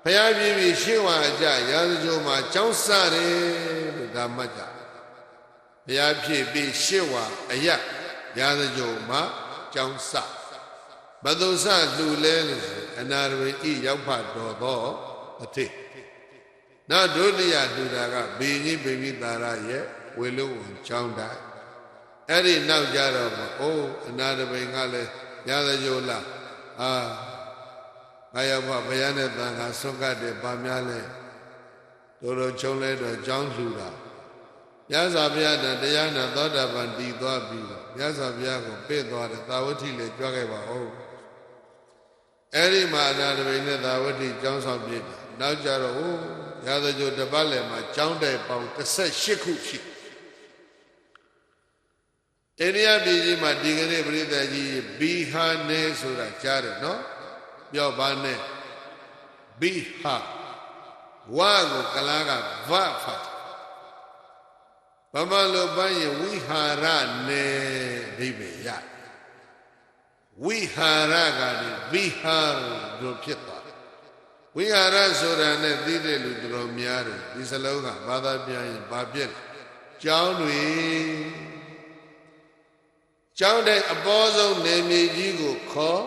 ဘုရားပြည့်ပြီးရှင်းဝါကြရာဇကြိုမှာကြောင်းစတယ်လို့ဒါမှတ်ကြဘုရားပြည့်ပြီးရှင်းဝါအယရာဇကြိုမှာကြောင်းစဘဒုစလှူလဲလို့အနာရဝိဤရောက်ဖတော်သောအထိနောက်ဒုတိယလှူတာကဘေကြီးဘေမိတာရရဲ့ဝေလုံးဝင်ချောင်းတိုင်းအဲ့ဒီနောက်ကြတော့အိုးအနာရဝိကလည်းရသကြိုလားငါရောက်ဖဘုရားနဲ့တန်ခါဆွတ်ကတ်တယ်ဗာများလဲတို့တို့ချုံလဲတော့ချောင်းလှူတာမြတ်စွာဘုရားတရားနာသောတာပန်တည်သွားပြီးတော့မြတ်စွာဘုရားကိုပြည့်သွားတယ်သာဝတိလည်းကြွားခဲ့ပါဦးအဲ့ဒီမှာအနာတပိနဲ့သာဝတိကျောင်းဆောင်ပြည့်တယ်နောက်ကြတော့ဟိုရာဇကြိုတပတ်လည်မှာကျောင်းတိုင်ပေါင်း18ခုရှိအိန္ဒိယပြည်ကြီးမှာဒီကနေ့ပြိဿကြီးဘီဟာနေဆိုတာကြားတယ်နော်ပြောပါနဲ့ဘီဟာဝါကိုကလားကဗဖတ်ဗမာလိုပိုင်းရင်ဝိဟာရနေအဓိပ္ပာယ်ရဝိဟာရကနေဝိဟာလို့ဖြစ်သွားတယ်ဝိဟာရဆိုတာနဲ့သိတဲ့လူတော်များတယ်ဒီစလုံးကဘာသာပြန်ရင်ဘာပြည့်ကျောင်းတွေကျောင်းတဲ့အပေါ်ဆုံးနေမြေကြီးကိုခေါ်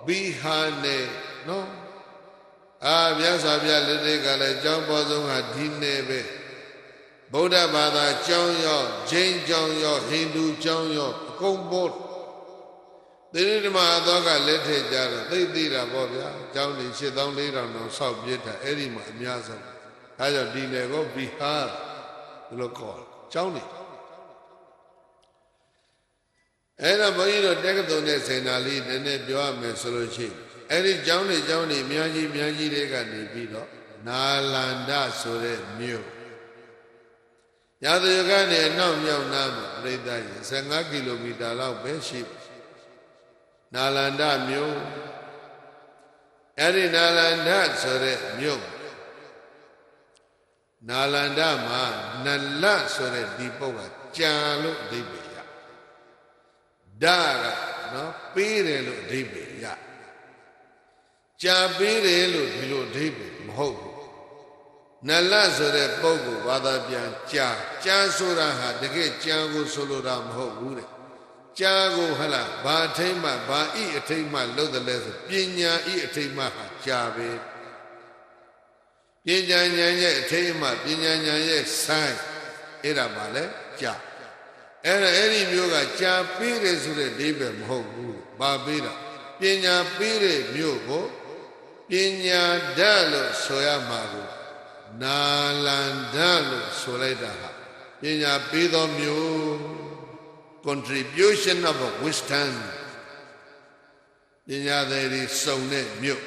ဘိဟာနေနော်မြတ်စွာဘုရားလက်ထက်ကလည်းကျောင်းပေါ်ဆုံးဟာဒီနေပဲဗုဒ္ဓဘာသာကျောင်းရောဂျိန်းကျောင်းရောဟိန္ဒူကျောင်းရောအကုန်ပေါ်သီရိဓမ္မအသောကလက်ထက်ကြတော့သိသိတာပေါ့ဗျာကျောင်းတွေ7400တောင်ဆောက်ပြစ်တာအဲ့ဒီမှာအများဆုံးအဲကြောင့်ဒီနယ်ကိုဘီဟာဒီလိုခေါ်ကျောင်းတွေအဲ့တော့ဘုန်းကြီးတို့တက္ကသိုလ်နဲ့စေနာလေးနည်းနည်းပြောရမယ်ဆိုလို့ရှိရင် အဲ့ဒီကျောင်းတွေအများကြီးတွေကနေပြီးတော့နာလန္ဒဆိုတဲ့မြို့ရာဇယကနေအနောက်မြောက်နားမှာပြိဿကြီး15 ကီလိုမီတာလောက်ပဲရှိနာလန္ဒမြို့အဲ့ဒီနာလန္ဒဆိုတဲ့မြို့နာလန္ဒမှာနလဆိုတဲ့ဒီပုတ်ကကြာလို့အဓိပ္ပာယ်ရဓာကနော်ပေးတယ်လို့အဓိပ္ပာယ်ရကြာပေးတယ်လို့ဒီလိုအဓိပ္ပာယ်မဟုတ်ဘူးနလဆိုတဲ့ပုတ်ကိုဘာသာပြန်ကြာဆိုတာဟာတကယ်ကြာကိုဆိုလိုတာမဟုတ်ဘူးတဲ့ကြာကိုဟလာဘာအထိမ့်မှဘာဤအထိမ့်မှလို့တယ်လဲဆိုပညာဤအထိမ့်မှဟာကြာပဲပညာဉာဏ်ရဲ့အထိမ့်မှပညာဉာဏ်ရဲ့ဆိုင်အဲ့ဒါပါလေကြာအဲ့ဒီမျိုးကကြာပေးတယ်ဆိုတဲ့အိဗယ်မဟုတ်ဘူးဘာပေးတာပညာပေးတဲ့မျိုးကိုပညာဓာတ်လို့ဆိုရမှာကိုနာလန္ဒလို့ဆိုလိုက်တာဟာပညာပေးသောမျိုး contribution of wisdom ပညာသည်စုံတဲ့မြို့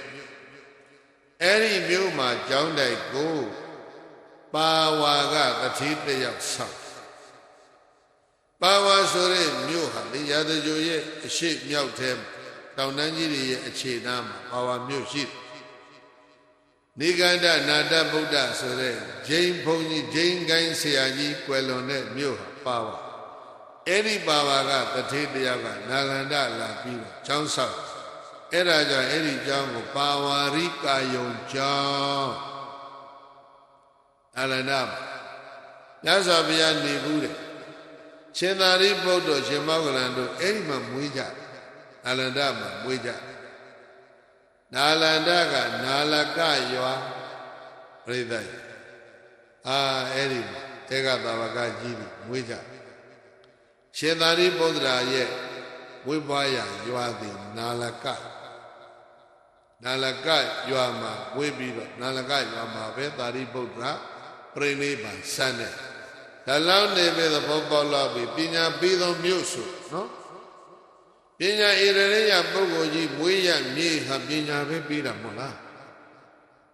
အဲ့ဒီမြို့မှာကျောင်းတိုက်ကိုပါဝါကတတိတယောက်ဆောက်ပါဝါဆိုတဲ့မြို့ဟာလေရာဇဂိုရဲ့အရှိမြောက်ထဲတောင်တန်းကြီးတွေရဲ့အခြေနားမှာပါဝါမြို့ရှိနိဂန္ဓနာတဗုဒ္ဓဆိုတဲ့ဂျိန်းဘုန်းကြီးဂျိန်းကိုင်းဆရာကြီးကွယ်လွန်တဲ့မြို့ဟာပါဝါအဲ့ဒီပါဝါကတတိတယောက်ကနာလန္ဒလာပြီးတော့ကျောင်းဆောက်အဲ့ဒါကြောင့်အဲ့ဒီကျောင်းကိုပါဝါရိကာယုံကျောင်းနာလန္ဒမြတ်စွာဘုရားနေဘူးတဲ့ရှင်သာရိပုတ္တရာရှင်မောဂလန်တို့အဲ့ဒီမှာမွေးကြနာလန္ဒမှာမွေးကြနာလန္ဒကနာလကရွာပြိဿအဲ့ဒီတေကသာဝကကြီးမွေးကြရှင်သာရိပုတ္တရာရဲ့ဝိပွားရရွာသည်နာလကရွာမှာဝေးပြီးတော့နာလကရွာမှာပဲသာရိပုတ္တရာပြိဋိဘံဆန်းတဲ့ဒါလောက်နေပဲသဘောပေါက်လာပြီပညာပြီးသောမြို့ဆိုနော်ပညာဣရရိယပုဂ္ဂိုလ်ကြီးမွေးရမြေဟာပညာပဲပြီးတာမဟုတ်လား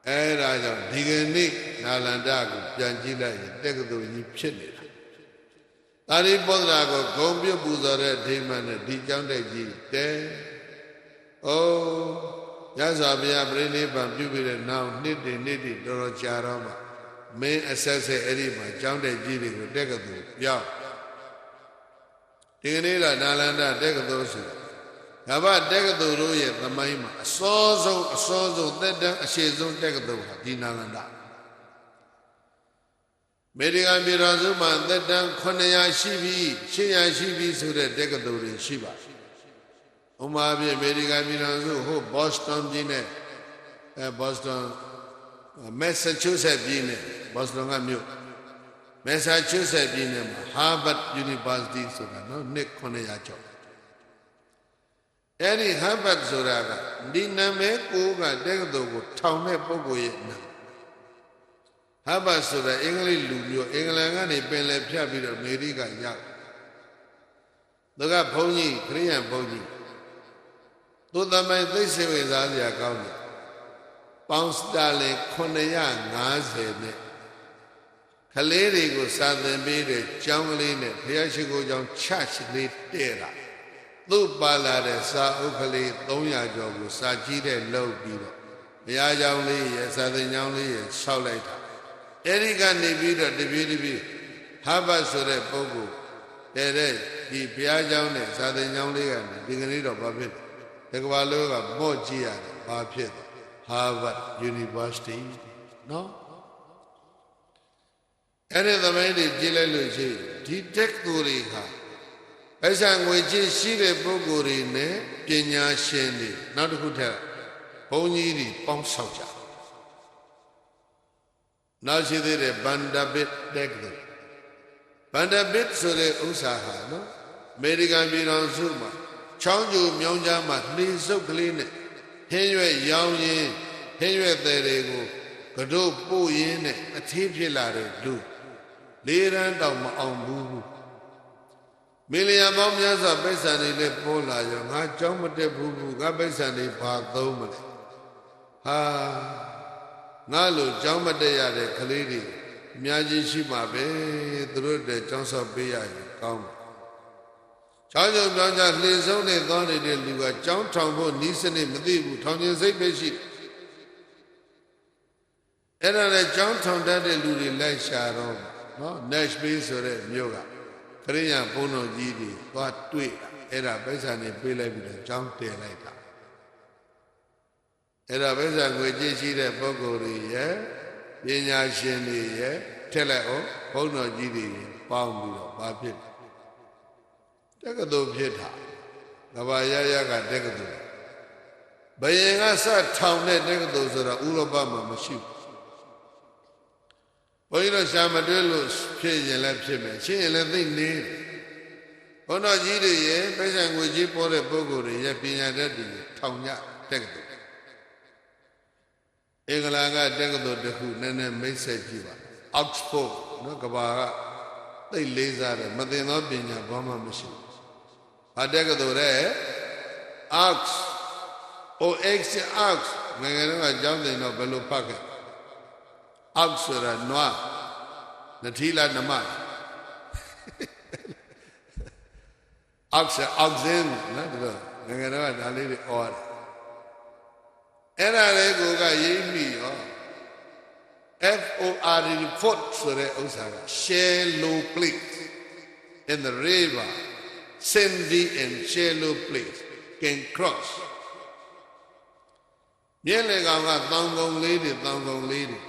အဲ့ဒါကြောင့်ဒီကနေ့နာလန္ဒကိုပြန်ကြည့်လိုက်ရင်တက္ကသိုလ်ကြီးဖြစ်နေတာသာရိပုတ္တရာကိုဂုံပြုတ်ပူဇော်တဲ့အထိမ်းအမှတ်နဲ့ဒီကျောင်းတိုက်ကြီးတဲ။အိုးရသော်ဘုရားပြိဋိဘံပြုပြီးတဲ့နောက်နှစ်တည်တော်တော်ကြာတော့မှမင်းအဆက်ဆက်အဲ့ဒီမှာကျောင်းတိုက်ကြီးတွေကိုတက္ကသိုလ်ပြောင်းဒီကနေ့ကနာလန္ဒတက္ကသိုလ်ဆိုဒါဗတက္ကသိုလ်တို့ရဲ့သမိုင်းမှာအစောဆုံးသက်တမ်းအရှိဆုံးတက္ကသိုလ်ဟာဒီနာလန္ဒအမေရိကန်ပြည်တော်စုမှာသက်တမ်း900ရှိပြီ800ရှိပြီဆိုတဲ့တက္ကသိုလ်တွေရှိပါဥပမာပြအမေရိကန်ပြည်တော်စုဟိုဘော့စတွန်ပြည်နယ်ဘော့စတွန်မက်ဆာချူးဆက်ပြည်နယ်ဘော့စတွန်ကမြို့မက်ဆာချူးဆက်ပြည်နယ်မှာဟာဗတ်ယူနီဗာစီတီဆိုတာနော်နှစ်900ကျော်အဲ့ဒီဟာဗတ်ဆိုတာကဒီနာမည်ကိုကတက္ကသိုလ်ကိုထောင်တဲ့ပုဂ္ဂိုလ်ရဲ့နာမည်ဟာဗတ်ဆိုတာအင်္ဂလိပ်လူမျိုးအင်္ဂလန်ကနေပင်လယ်ဖြတ်ပြီးတော့အမေရိကရောက်သူကဘုန်းကြီးခရစ်ယာန်ဘုန်းကြီးသူသမိုင်းသိစေဝေစားစရာကောင်းတယ်ပေါင်စတာလင်950နဲ့ကလေးတွေကိုစာသင်ပေးတဲ့ကျောင်းကလေးနဲ့ဘုရားရှိခိုးကျောင်း church လေးတဲ့တာသူ့ပါလာတဲ့စာအုပ်ကလေး300ကျော်ကိုစာကြည့်တဲ့လုပ်ပြီးတော့ဘုရားကျောင်းလေးရဲ့စာသင်ကျောင်းလေးရဲ့ဆောက်လိုက်တာအဲဒီကနေပြီးတော့တပြေးဟာဗတ်ဆိုတဲ့ပုဂ္ဂိုလ်တဲ့ဒီဘုရားကျောင်းနဲ့စာသင်ကျောင်းလေးကနေဒီကနေ့တော့ဘာဖြစ်လဲတကဘာလုံးကမော့ကြည့်ရတယ်ဘာဖြစ်လဲHarvard University နော်အဲ့ဒီသမိုင်းတွေကြည့်လိုက်လို့ရှိရင်ဒီတက္ကသိုလ်တွေဟာအဆံငွေကြီးရှိတဲ့ပုဂ္ဂိုလ်တွေနဲ့ပညာရှင်တွေနောက်တစ်ခုထပ်ဘုန်းကြီးတွေပေါင်းဆောက်ကြနောက်ရှိသေးတဲ့ဗန္ဒဘစ်တက္ကသိုလ်ဗန္ဒဘစ်ဆိုတဲ့ဥစ္စာဟာနော်အမေရိကန်ပြည်တော်စုမှာချောင်းကျူမြောင်းကြားမှာနှင်းစုပ်ကလေးနဲ့ဟင်းရွက်ရောင်းရင်းဟင်းရွက်သည်တွေကိုကတို့ပို့ရင်းနဲ့အသေးဖြစ်လာတဲ့လူ၄ရန်တောင်မအောင်ဘူး မီလီယံပေါင်းများစွာပိဿာတွေလည်းပေါ်လာရောငါကြောင်းမတက်ဘူးငါပိဿာတွေဘာသုံးမလဲဟာငါလိုကြောင်းမတက်ရတဲ့ကလေးတွေအများကြီးရှိမှာပဲသူတို့တည်းကြောင်းဆော့ပေးရရင်ကောင်းတယ်ချောင်းချုံပြောင်းကြလှေဆုံးနဲ့သွားနေတဲ့လူကကြောင်းထောင်ဖို့နီးစနစ်မသိဘူးထောင်ကျင်စိတ်ပဲရှိအဲ့ဒါနဲ့ကြောင်းထောင်တတ်တဲ့လူတွေလိုက်ရှာတော့နော် Nashville ဆိုတဲ့မြို့ကခရိယာဘုန်းတော်ကြီးတွေသွားတွေ့တာအဲ့ဒါပိဿာနေပေးလိုက်ပြီးတော့ကြောင်းတည်လိုက်တာအဲ့ဒါပိဿာငွေကြေးရှိတဲ့ပုဂ္ဂိုလ်တွေရဲ့ပညာရှင်တွေရဲ့ထက်လိုက်အောင်ဘုန်းတော်ကြီးတွေပေါင်းပြီးတော့ဘာဖြစ်တက္ကသိုလ်ဖြစ်တာကဘာရရကတက္ကသိုလ်ဘယင်ကစထောင်တဲ့တက္ကသိုလ်ဆိုတော့ဥရောပမှာမရှိဘူးဘုန်းကြီးတို့ရှာမတွဲလို့ဖြစ်ရင်လည်းဖြစ်မယ်ရှင်းရင်လည်းသိနေဘုန်းတော်ကြီးတွေရဲ့ပိဿာငွေကြီးပေါ်တဲ့ပုဂ္ဂိုလ်တွေရဲ့ပညာတတ်တွေထောင်ညတက္ကသိုလ်အင်္ဂလာကတက္ကသိုလ်တစ်ခုနည်းနည်းမိတ်ဆက်ကြည့်ပါ Oxford နော်ကဘာကသိလေးစားတယ်မသိသောပညာဘာမှမရှိဘူးဘာတက္ကသိုလ်လဲ Ox Ox ငယ်ငယ်တုန်းကကျောင်းသင်တော့ဘယ်လိုဖတ်ခဲ့Ox ဆိုတာနွားနထီလာနမOxen နော်ဒီလိုငယ်ငယ်တုန်းကဒါလေးတွေအော်တယ်အဲ့ဒါလေးကိုကရိပ်မိရော FORD fort ဆိုတဲ့ဥစ္စာက shallow place in the river sandy and shallow place can cross မြဲလေကောင်ကတောင်ကုန်လေးတွေတောင်ကုန်လေးတွေ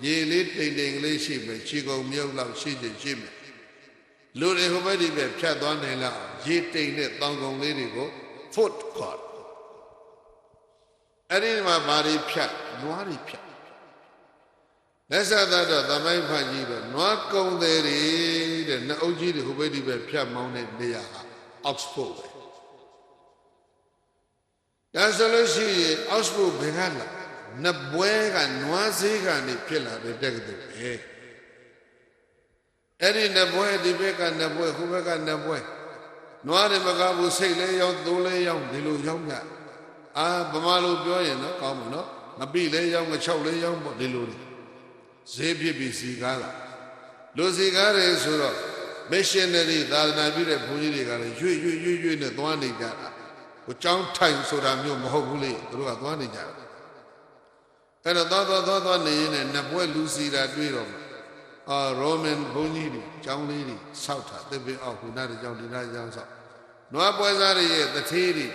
ရေလေးတိမ်တိမ်လေးရှိမယ်ခြေကုန်မြုပ်လောက်ရှိချင်ရှိမယ်လူတွေဟိုဘက်ဒီဘက်ဖြတ်သွားနိုင်လောက်ရေတိမ်တဲ့တောင်ကုန်လေးတွေကို foot caught အဲ့ဒီမှာဘာတွေဖြတ်နွားတွေဖြတ်လက်ဆက်သားတော့သမိုင်းဖတ်ကြည့်တော့နွားကုံသေးတွေတဲ့နှစ်အုပ်ကြီးတွေဟိုဘက်ဒီဘက်ဖြတ်မောင်းတဲ့နေရာဟာ Oxford ပဲဒါဆိုလို့ရှိရင် Oxford ဘယ်ကလာနဘွဲကနွားစေးကနေဖြစ်လာတဲ့တက္ကသိုလ်ပဲအဲ့ဒီနဘွဲဒီဘက်ကနဘွဲဟိုဘက်ကနဘွဲနွားတွေမကားဘူးစိတ်လဲရောက်သိုးလဲရောက်ဒီလိုရောက်ကြဗမာလိုပြောရင်တော့ကောင်းမှာနော်ငပိလဲရောက်ငချောက်လဲရောက်ပေါ့ဒီလိုဈေးဖြစ်ပြီးစီကားလာလူစီကားတယ်ဆိုတော့ missionary သာသနာပြုတဲ့ဘုန်းကြီးတွေကလည်းရွေ့နဲ့သွားနေကြတာကိုကြောင်းထိုင်ဆိုတာမျိုးမဟုတ်ဘူးလေသူတို့ကသွားနေကြတာအဲ့တော့သွားနေရင်နဘွဲလူစီတာတွေ့တော့ရောမန်ဘုန်းကြီးတွေကျောင်းလေးတွေဆောက်တာသစ်ပင်အောက်ခုနတဲ့ကျောင်းဒီနားကျောင်းဆောက်နွားပွဲစားတွေရဲ့တထေးတွေ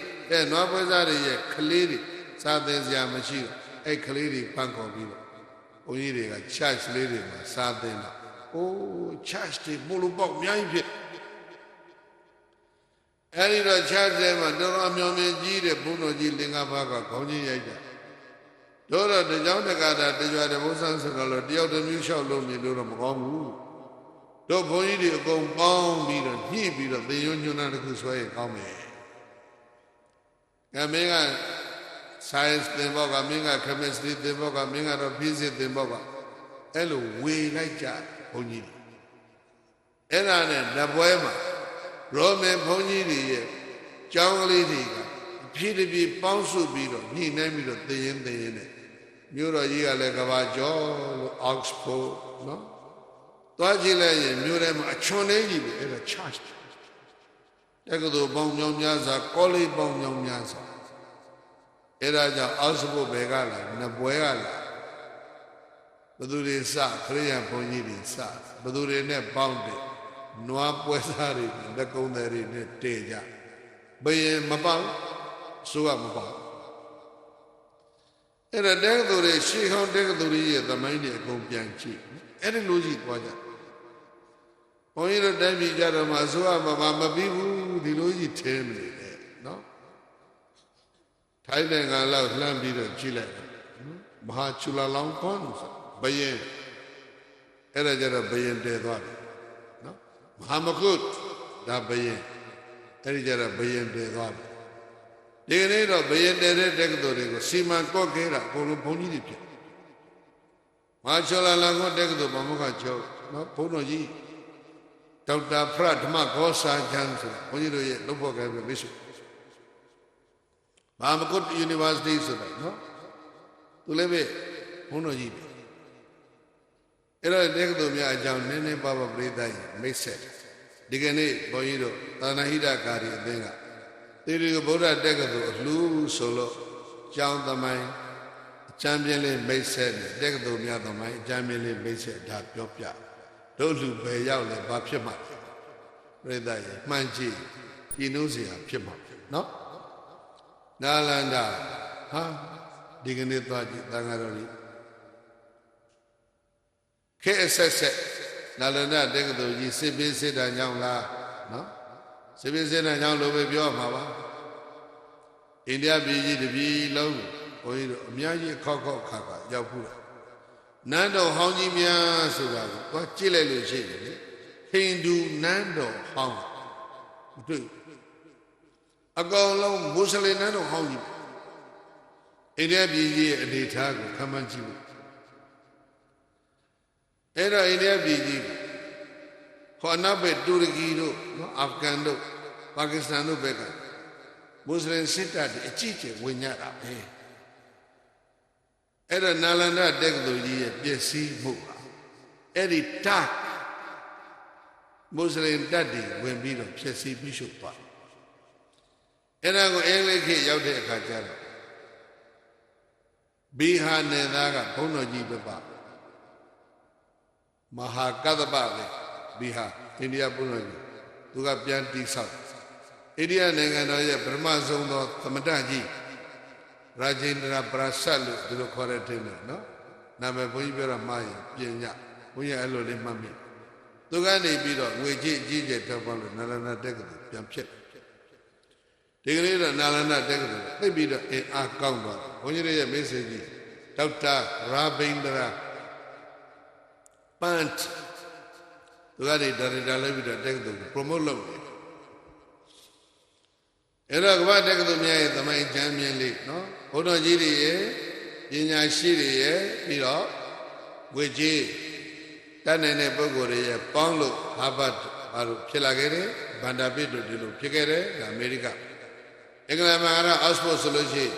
နွားပွဲစားတွေရဲ့ကလေးတွေစာသင်စရာမရှိတော့အဲ့ကလေးတွေပန်းခေါ်ပြီးတော့ဘုန်းကြီးတွေက church လေးတွေမှာစာသင်တာchurch တွေဘလို့ပေါက်အများကြီးဖြစ်အဲ့ဒီတော့ church ထဲမှာတော်တော်များများကြီးတဲ့ဘုန်းတော်ကြီးလင်္ကာဘာကခေါင်းကြီးရိုက်တာတို့တော့တကြောင်တကာတာတကြွတဲ့ဘုဆန်းဆိုတော့တယောက်တစ်မျိုးလျှောက်လို့မြင်လို့တော့မကောင်းဘူးတို့ဘုန်းကြီးတွေအကုန်ပေါင်းပြီးတော့ညှိပြီးတော့သေရွညွန်းတာတစ်ခုဆွဲရင်ကောင်းမယ်ကမင်းက science သင်ပေါ့ကမင်းက chemistry သင်ပေါ့ကမင်းကတော့ physics သင်ပေါ့ကအဲ့လိုဝေလိုက်ကြဘုန်းကြီးတွေအဲ့ဒါနဲ့နဘွဲမှာရောမန်ဘုန်းကြီးတွေရဲ့ကျောင်းကလေးတွေကအပြည့်တပြည့်ပေါင်းစုပြီးတော့ညှိနှိုင်းပြီးတော့သင်ရင်နဲ့မြို့တော်ကြီးကလည်းကဘာကျော်လို့ Oxford နော်သွားကြည့်လိုက်ရင်မြို့ထဲမှာအချွန်လေးကြီးပဲအဲ့ဒါ church တက္ကသိုလ်ပေါင်းမြောင်များစွာ college ပေါင်းမြောင်များစွာအဲ့ဒါကြောင့် Oxford ဘယ်ကလာနဘွဲကလာဘသူတွေစခရိယာဘုန်းကြီးတွေစဘသူတွေနဲ့ပေါင်းတယ်နွားပွဲစားတွေလက်ကုံးတွေနဲ့တည်ကြဘယင်မပေါင်းဆိုကမပေါင်းအဲ့ဒါတက္ကသိုလ်တွေရှေးဟောင်းတက္ကသိုလ်ရဲ့သမိုင်းတွေအကုန်ပြန်ကြည့်အဲ့ဒီလိုကြီးသွားကြဘုန်းကြီးတို့တိုင်းပြည်ကြတော့မှအစိုးရမပြီးဘူးဒီလိုကြီးထင်းနေတယ်နော်ထိုင်းနိုင်ငံလောက်လှမ်းပြီးတော့ကြည့်လိုက်မဟာချူလာလောင်ကွန်းဆိုဘယင်အဲ့ဒါကြတော့ဘယင်တည်သွားတယ်နော်မဟာမကုတ်ဒါဘယင်အဲ့ဒီကြတော့ဘယင်တည်သွားတယ်ဒီကနေ့တော့ဘယင်တည်တဲ့တက္ကသိုလ်တွေကိုစီမံကော့ခဲတာအကုန်လုံးဘုန်းကြီးတွေဖြစ်မဟာချူလာလောင်ကွန်းတက္ကသိုလ်ဘာမှမချုပ်နော်ဘုန်းတော်ကြီး ဒေါက်တာဖရဓမ္မဂောစာချမ်းဆိုဘုန်းကြီးတို့ရဲ့လုပ်ဖို့ကဲမိတ်ဆွေဘာမကုတ် University ဆိုတာနော်သူလည်းပဲဘုန်းတော်ကြီးပဲအဲ့တော့တက္ကသိုလ်များအကြောင်းနည်းနည်းပါးပါးပြိဿကြီးမိတ်ဆက်ဒီကနေ့ဘုန်းကြီးတို့သာသနာဟိတကာရီအသင်းကသေရီဗုဒ္ဓတက္ကသိုလ်အလှူဆိုလို့ကျောင်းသမိုင်းအချမ်းပြင်းလေးမိတ်ဆက်တယ်တက္ကသိုလ်များသမိုင်းအချမ်းပြင်းလေးမိတ်ဆက်ဒါပြောပြတို့လူပဲရောက်လဲဘာဖြစ်မှာပြိဿကြီးမှန်ကြည့်ကြည်နိုးစရာဖြစ်မှာနော်နာလန္ဒာဟာဒီကနေ့သွားကြည့်တန်ဃာတော်ကြီးခဲအဆက်ဆက်နာလန္ဒတက္ကသိုလ်ကြီးစစ်ပေးစစ်တာကြောင့်လားနော်စစ်ပေးစစ်တာကြောင့်လို့ပဲပြောမှာပါအိန္ဒိယပြည်ကြီးတပြည်လုံးဘုန်းကြီးတို့အများကြီးခောက်ခောက်ခါခါရောက်ဘူးလားနန်းတော်ဟောင်းကြီးများဆိုတာကိုသွားကြည့်လိုက်လို့ရှိတယ်လေဟိန္ဒူနန်းတော်ဟောင်းမတွေ့အကောင်လုံးမွတ်စလင်နန်းတော်ဟောင်းကြီးအိန္ဒိယပြည်ကြီးရဲ့အနေထားကိုခန့်မှန်းကြည့်ဖို့အဲ့တော့အိန္ဒိယပြည်ကြီးဟောအနောက်ဘက်တူရကီတို့နော်အာဖဂန်တို့ပါကစ္စတန်တို့ဘက်ကမွတ်စလင်စစ်တပ်တွေအကြီးကျယ်ဝင်ကြတာပဲအဲ့တော့နာလန္ဒတက္ကသိုလ်ကြီးရဲ့ပျက်စီးမှုဟာအဲ့ဒီတပ်မွတ်စလင်တပ်တွေဝင်ပြီးတော့ပျက်စီးပြီးရှုပ်သွားအဲ့ဒါကိုအင်္ဂလိပ်ခေတ်ရောက်တဲ့အခါကျတော့ဘီဟာနယ်သားကဘုန်းတော်ကြီးပဲပါမဟာကသပပဲဘီဟာအိန္ဒိယဘုန်းတော်ကြီးသူကပြန်တိဆောက်အိန္ဒိယနိုင်ငံတော်ရဲ့ပထမဆုံးသောသမတကြီးရာဂျင်ဒရာပရာဆတ်လို့ဒီလိုခေါ်တဲ့တဲ့နော်နာမည်ဘုန်းကြီးပြောတော့မှားရင်ပြင်ညဘုန်းကြီးအဲ့လိုလေးမှတ်မိသူကနေပြီးတော့ငွေကြီးအကြီးကျယ်ထောက်ပံ့လို့နာလန္ဒတက္ကသိုလ်ပြန်ဖြစ်ဒီကနေ့တော့နာလန္ဒတက္ကသိုလ်သိပြီးတော့အင်အားကောင်းသွားဘုန်းကြီးရဲ့မိတ်ဆွေကြီးဒေါက်တာရာဘိန္ဒရာပန့်သူကနေဒါရိုက်တာလိုက်ပြီးတော့တက္ကသိုလ်ကို promote လုပ်တယ်အဲ့တော့ကမ္ဘာတက္ကသိုလ်များရဲ့သမိုင်းချမ်းမြင်လေးနော်ဘုန်းတော်ကြီးတွေရဲ့ပညာရှိတွေရဲ့ပြီးတော့ဝေကြီးတတ်နိုင်တဲ့ပုဂ္ဂိုလ်တွေရဲ့ပေါင်းလို့ဟာဗတ်ဘာလို့ဖြစ်လာခဲ့တယ်ဗန္ဒာပစ်တို့ဒီလိုဖြစ်ခဲ့တယ်ဒါအမေရိကအင်္ဂလန်မှာအောက်စဖို့ဆိုလို့ရှိရင်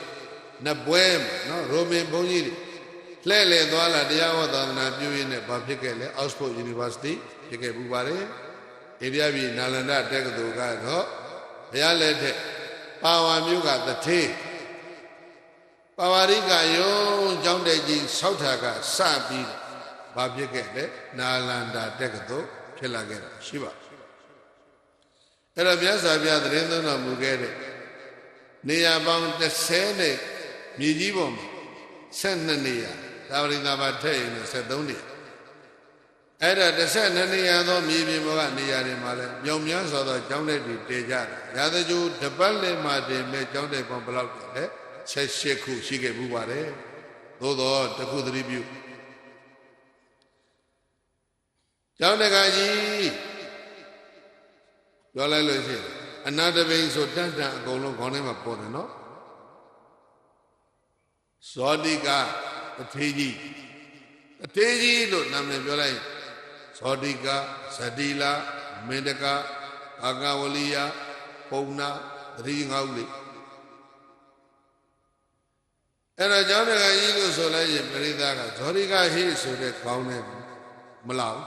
နဘွဲနော်ရိုမင်ဘုန်းကြီးတွေလှဲ့လေသွားလာတရားဟောသာသနာပြုရင်းနဲ့ဘာဖြစ်ခဲ့လဲ Oxford University ဖြစ်ခဲ့ပူပါတယ်အိန္ဒိယပြည်နာလန္ဒတက္ကသိုလ်ကတော့ဘုရားလက်ထက်ပါဝါမြို့ကတထေးပါဝါရိကယုံကျောင်းတက်ကြီးဆောက်တာကစပြီးဘာဖြစ်ခဲ့လဲနာလန္ဒတက္ကသိုလ်ဖြစ်လာခဲ့တာရှိပါအဲ့တော့မြတ်စွာဘုရားသတင်းသွင်းတော်မူခဲ့တဲ့နေရာပေါင်း30နဲ့မြေကြီးပေါ်မှာ12နေရာသာဝတိသာဘာထည့်ရင်73နေရာအဲ့ဒါ12နေရာသောမြေပြင်ပေါ်ကနေရာတွေမှာလဲမြောင်များစွာသောကျောင်းတက်တွေတည်ကြတယ်ရာဇဂိုတပတ်လည်မှာတင်မဲ့ကျောင်းတက်ပေါင်းဘယ်လောက်လဲ18ခုရှိခဲ့မှုပါတယ်သို့တော့တစ်ခုသတိပြုကျောင်းတကာကြီးပြောလိုက်လို့ရှိရင်အနာတပိန်ဆိုတန်တန်အကုန်လုံးခေါင်းထဲမှာပေါ်တယ်နော်ဇောတိကအထေးကြီးလို့နာမည်ပြောလိုက်ဇောတိကဇတိလာမင်းတကအာကဝလိယပုံနာသတိငါးဦးလေအဲ့တော့ကျောင်းတကာကြီးလို့ဆိုလိုက်ရင်ပရိသတ်ကဇောတိကဟိဆိုတဲ့ခေါင်းနဲ့မလောက်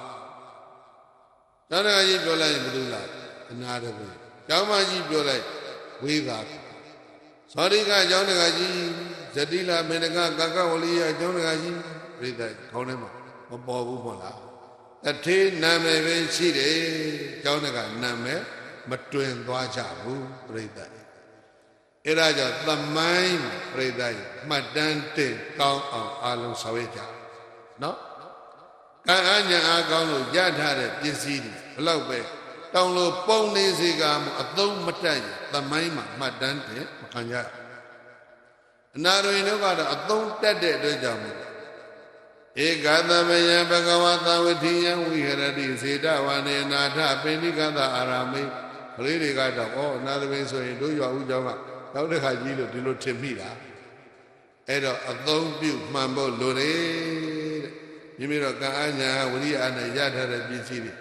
ကျောင်းတကာကြီးပြောလိုက်ရင်ဘယ်လိုလားအနာတပိန်ကျောင်းမကြီးပြောလိုက်ဝေးသာဇောတိကကျောင်းတကာကြီးဇတိလာမင်းတကကာကဝလိယကျောင်းတကာကြီးပြိဿခေါင်းထဲမှာမပေါ်ဘူးမဟုတ်လားတထေးနာမည်ပဲရှိတယ်ကျောင်းတကာနာမည်မတွင်သွားကြဘူးပြိဿအဲ့ဒါကြောင့်သမိုင်းပြိဿမှတ်တမ်းတင်ကောင်းအောင်အားလုံးဆောင်ရွက်ကြနော်ကံအားညာအားကောင်းလို့ရထားတဲ့ပစ္စည်းတွေဘလောက်ပဲတောင်းလို့ပုံနေစေကမှအသုံးမတတ်ရင်သမိုင်းမှာမှတ်တမ်းတင်မခံကြအနာရိတို့ကတော့အသုံးတက်တဲ့အတွက်ကြောင့်ဧကသမယံဘဂဝသဝတိယံဝိဟရတိစေတဝါနေနာထပိဏိကသအာရမေကလေးတွေကတော့အနာသဘင်ဆိုရင်တို့ရွာဦးကျောင်းကနောက်တစ်ခါကြီးလို့ဒီလိုထင်မိတာအဲ့တော့အသုံးပြုမှန်ဖို့လိုတယ်တဲ့မိမိတို့ကံအညာဝိရိယနဲ့ရထားတဲ့ပစ္စည်းတွေ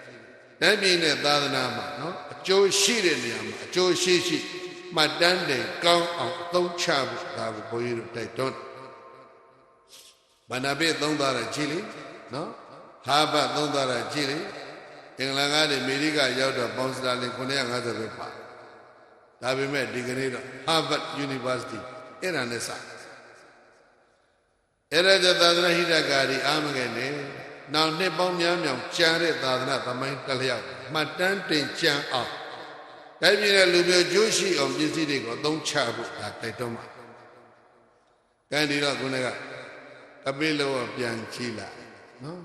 တိုင်းပြည်နဲ့သာသနာမှာနော်အကျိုးရှိတဲ့နေရာမှာအကျိုးရှိမှတ်တမ်းတယ်ကောင်းအောင်အသုံးချဖို့ဒါကိုဘုန်းကြီးတို့တိုက်တွန်းဘာနာပိသုံးသားရကြည့်လေနော်ဟာဘသုံးသားရကြည့်လေအင်္ဂလန်ကနေအမေရိကရောက်တော့ပေါင်စတာလင်950ပဲပါဒါပေမဲ့ဒီကနေ့တော့ Harvard University အဲ့ဒါနဲ့စအဲ့ဒါကြသာသနာဟိတကာရီအာမငယ်နဲ့နောက်နှစ်ပေါင်းများများကျန်တဲ့သာသနာသမိုင်းတစ်လျောက်မှတ်တမ်းတင်ကြံအောင်တိုင်းပြည်ရဲ့လူမျိုးကျိုးရှိအောင်ပစ္စည်းတွေကိုအသုံးချဖို့ဒါတိုက်တွန်းပါကဲဒီတော့ခုနကကပိလောပြန်ကြည့်လိုက်နော်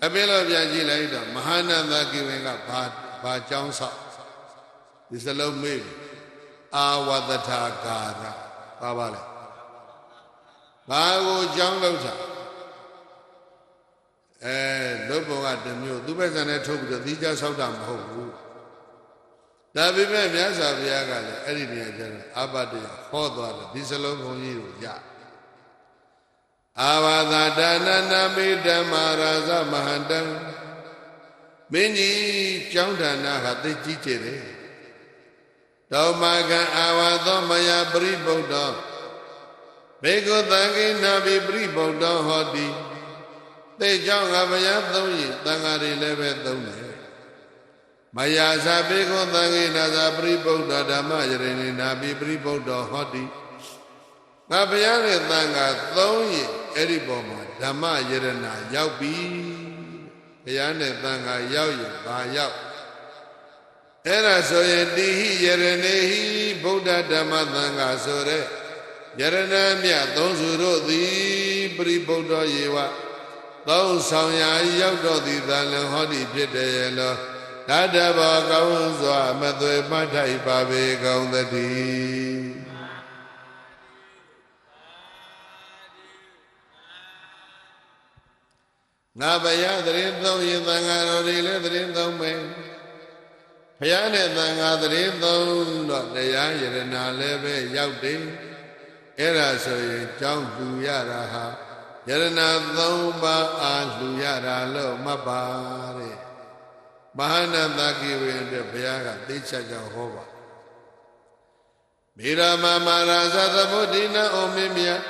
ကပိလောပြန်ကြည့်လိုက်တော့မဟာနန္ဒကိဝင်ကဘာကြောင်းဆောက်ဒီစလုံးမေးအာဝတ္ထာကာရပါလေဘာကိုကြောင်းလောက်တာလုတ်ဘောကတစ်မျိုးသူပဲဇန်နဲ့ထုတ်ပြီးတော့သီးခြားဆောက်တာမဟုတ်ဘူးဒါပေမဲ့မြတ်စွာဘုရားကလည်းအဲ့ဒီနေရာကျတော့အဘတရားဟောသွားတယ်ဒီစလုံးဘုန်းကြီးကိုရအာဝသဒါနနာမေဓမ္မာရာဇမဟန္တံမင်းကြီးကျောင်းဌာနဟာသိကြီးကျယ်တယ်တောမကံအာဝသောမယပရိဗုဒ္ဓောဘေကုသံကိနာဘိပရိဗုဒ္ဓောဟောတိသိကြောင့်ငါဘုရားသုံးရင်တန်ဃာတွေလည်းပဲသုံးတယ်မယာသာဘေကုသံကိနာသာပရိဗုဒ္ဓဓမ္မယရဏိနာဘိပရိဗုဒ္ဓောဟောတိငါဘုရားရဲ့တန်ဃာသုံးရင်အဲ့ဒီပေါ်မှာဓမ္မယရဏရောက်ပြီဘုရားနဲ့တန်ဃာရောက်ရင်ဘာရောက်အဲ့ဒါဆိုရင်တိဟိယရဏေဟိဗုဒ္ဓဓမ္မသံဃာဆိုတဲ့ယရဏမြတ်သုံးစုတို့သည်ပရိဗုဒ္ဓယေဝသုံးဆောင်ရာရောက်တော်သည်သံလဟောတိဖြစ်တယ်ရဲ့လောဓာတဘောကောင်းစွာမသွေမှတ်ထိုက်ပါပေကောင်းသတည်းငါဘုရားသတင်းသုံးရင်သံဃာတော်တွေလည်းသတင်းသုံးမယ်ဘုရားနဲ့သံဃာသတင်းသုံးတော့တရားယရဏလည်းပဲရောက်တယ်အဲ့ဒါဆိုရင်ကြောင်းလှူရတာဟာယရဏသုံးပါးအားလှူရတာလို့မှတ်ပါတဲ့မဟာနန္ဒကိဝေအတွက်ဘုရားကသိချကြောင်းဟောပါမေရမမရာဇသမုဒိနာဩမေမြတ်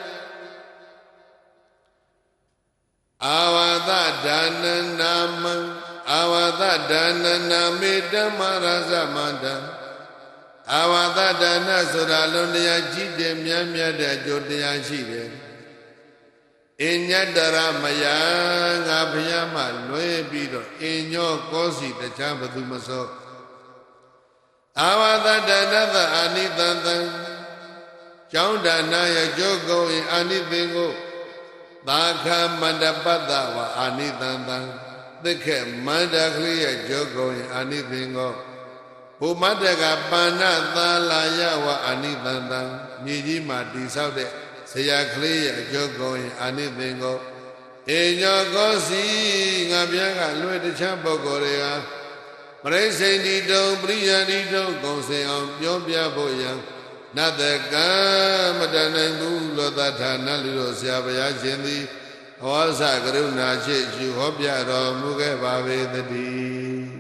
အာဝသဒါနနာမံအာဝသဒါနနာမေတ္တမရာဇမန္တံအာဝသဒါနဆိုတာလုံးတရားကြီးတယ်မြတ်မြတ်တဲ့အကျိုးတရားရှိတယ်အညတ္တရမယငါဘုရားမှလွဲပြီးတော့အညောကောစီတခြားဘသူမစောအာဝသဒါနသအာနိသံတံကျောင်းဒါနရဲ့ကျိုးကုန်အာနိသင်ကိုသာခမန္တပတ္တဝအာနိသံတံသိက္ခမန္တကလေးရဲ့ကျိုးကုန်အာနိသင်ကိုဘုမတ္တကပါဏသာလာယဝအာနိသံတံမြေကြီးမှာတည်ဆောက်တဲ့ဆရာကလေးရဲ့အကျိုးကောင်းရင်အာနိသင်ကိုအညောကောစီငါပြန်ကလွဲတခြားပုဂ္ဂိုလ်တွေကပရိစိန်တိတုံပရိယတိတုံဂုံစင်အောင်ပြောပြဖို့ရန်နတ်တကံမတန်နိုင်ဘူးလောသထာနတ်လူတို့ဆရာဘုရားရှင်သည်ဟောစကရုဏာရှိယူဟောပြတော်မူခဲ့ပါပေသတည်း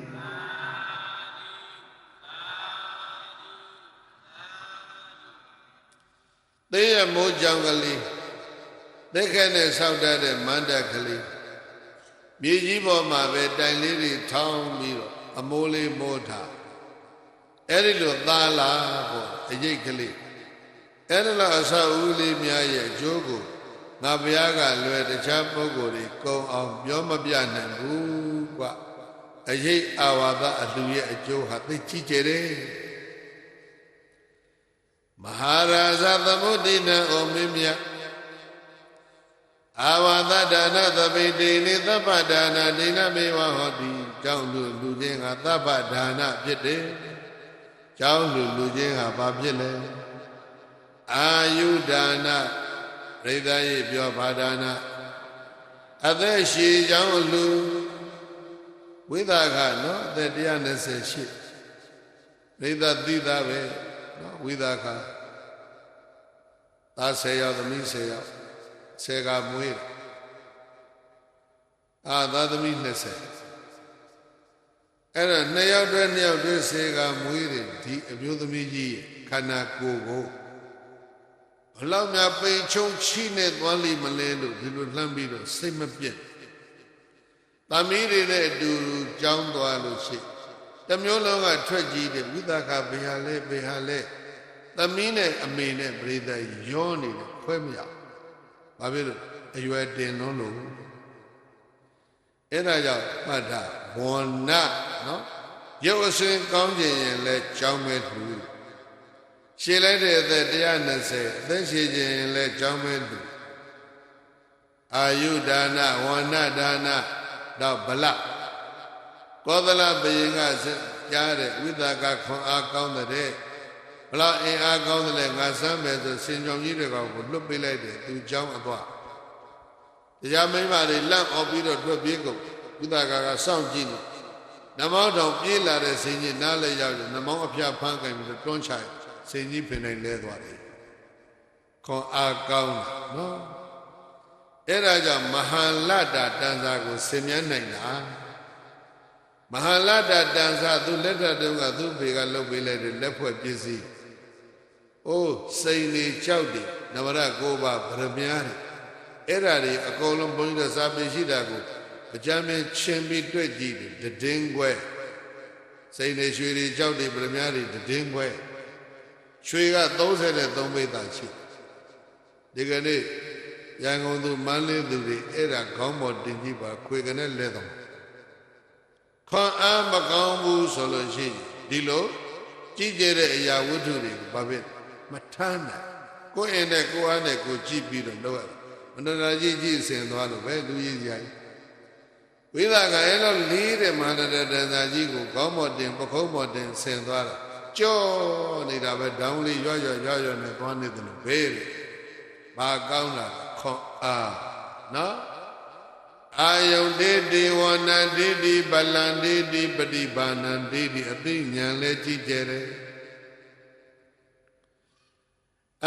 သေရမိုးကြောင်ကလေးသက်ခက်နဲ့ဆောက်တတ်တဲ့မန္တကလေးမြေကြီးပေါ်မှာပဲတိုင်လေးတွေထောင်းပြီးတော့အမိုးလေးမိုးထားအဲ့ဒီလိုသားလာပေါ့အရိတ်ကလေးအဲ့ဒီလိုအဆောက်အဦလေးများရဲ့အကျိုးကိုငါဘုရားကလွယ်တခြားပုဂ္ဂိုလ်တွေကုံအောင်ပြောမပြနိုင်ဘူးကွအရိတ်အာဝါဒအလှရဲ့အကျိုးဟာသိကြီးကျယ်တယ်မဟာရာဇသမုဒိနံဩမေမြတ်အာဝသဒါနသပိတိနိသဗ္ဗဒါနဒိဏမေဝဟောတိကြောင်းလူချင်းကသဗ္ဗဒါနဖြစ်တယ်ကြောင်းလူချင်းဟာဘာဖြစ်လဲအာယုဒါနပရိသတ်ရေပြောဘာဒါနအသက်ရှည်ကြောင်းလူဝိသကနော်အသက်128ပရိသတ်သိတာပဲနော်ဝိသကသား10ယောက်သမီး10ယောက်10ကမွေးသားသမီး20 အဲ့တော့နှစ်ယောက်တည်းနှစ်ယောက်တည်းစေကမွေးတယ်ဒီအမျိုးသမီးကြီးခန္ဓာကိုယ်ကိုဘလောက်များပိန်ချုံချိနဲ့သွားလိမလဲလို့ဒီလိုလှမ်းပြီးတော့စိတ်မပြတ်သမီးတွေနဲ့အတူကြောင်းသွားလို့ရှိတမျိုးလုံးကထွက်ကြည့်တယ်ဝိသကဘေဟာလဲသမီးနဲ့အမေနဲ့ပြိဿရောနေတယ်ခွဲမရဘာဖြစ်လို့အရွယ်တင်လုံးလို့အဲ့ဒါကြောင့်မှတ်တာဘောနနော်ရုပ်အစဉ်ကောင်းခြင်းရင်လဲကြောင်းမဲ့လူရှည်လိုက်တဲ့အသက်120အသက်ရှည်ခြင်းရင်လဲကြောင်းမဲ့လူအာယုဒါနဝန္နဒါနတော့ဗလကောသလဘယင်ကကြားတဲ့ဝိသကခွန်အားကောင်းတဲ့ဘလောက်အင်အားကောင်းတယ်လဲငါစမ်းမယ်ဆိုစင်ကြောင်ကြီးတွေကကိုလွတ်ပေးလိုက်တယ်သူเจ้าအသွားတရားမိမတွေလန့်အောင်ပြီးတော့တွက်ပြေးကုန်ဝိသကစောင့်ကြည့်နေနမောင်းတော်ပြေးလာတဲ့စင်ကြီးနားလဲရောက်တယ်နမောင်းအဖျားဖမ်းကင်ပြီးတော့တွန်းချစင်ကြီးဖင်နိုင်လဲသွားတယ်ခွန်အားကောင်းတာနော်အဲ့ဒါကြောင့်မဟာလတ္တတန်စာကိုဆင်မြန်းနိုင်တာမဟာလတ္တတန်စာသူလက်ထက်တုန်းကသူ့ဖေကလှုပ်ပေးလိုက်တဲ့လက်ဖွဲ့ပစ္စည်းအိုးစိန်နေကြောက်တယ်နဝရကိုပါဗရမ ्या တွေအဲ့ဒါတွေအကုန်လုံးဘုန်းကြီးတို့စာပေရှိတာကိုအကြမ်းင်းချင်းပြီးတွေ့ကြည့်တယ်တည်င်းခွဲစိန်နေရွှေတွေကြောက်တယ်ဗရမ ्या တွေတည်င်းခွဲရွှေက33ပိဿာရှိဒီကနေ့ရန်ကုန်သူမန္တလေးသူတွေအဲ့ဒါခေါင်းပေါ်တင်ကြည့်ပါခွေကနေလဲတော့ခွန်အားမကောင်းဘူးဆိုလို့ရှိရင်ဒီလိုကြည်ကြတဲ့အရာဝတ္ထုတွေဘာဖြစ်မထမ်းနိုင်ကိုယ်အင်းနဲ့ကိုယ်အားနဲ့ကိုကြည့်ပြီးတော့လုပ်ရမန္တရာကြီးကြည့်ဆင်သွားလို့ပဲလူကြီးကြီးဝိသကအဲ့လိုလေးတဲ့မဟာတတန်စာကြီးကိုခေါင်းပေါ်တင်ပခုံးပေါ်တင်ဆင်သွားတာကြောနေတာပဲဒေါင်းလေးရွရွနဲ့သွားနေတယ်လို့ဘေးတယ်ဘာကောင်းတာခွန်အားနော်အာယုန်တေတိဝနန္တေတိပလံတေတိပฏิဘာနံတေတိအသိဉာဏ်လဲကြည့်ကြတယ်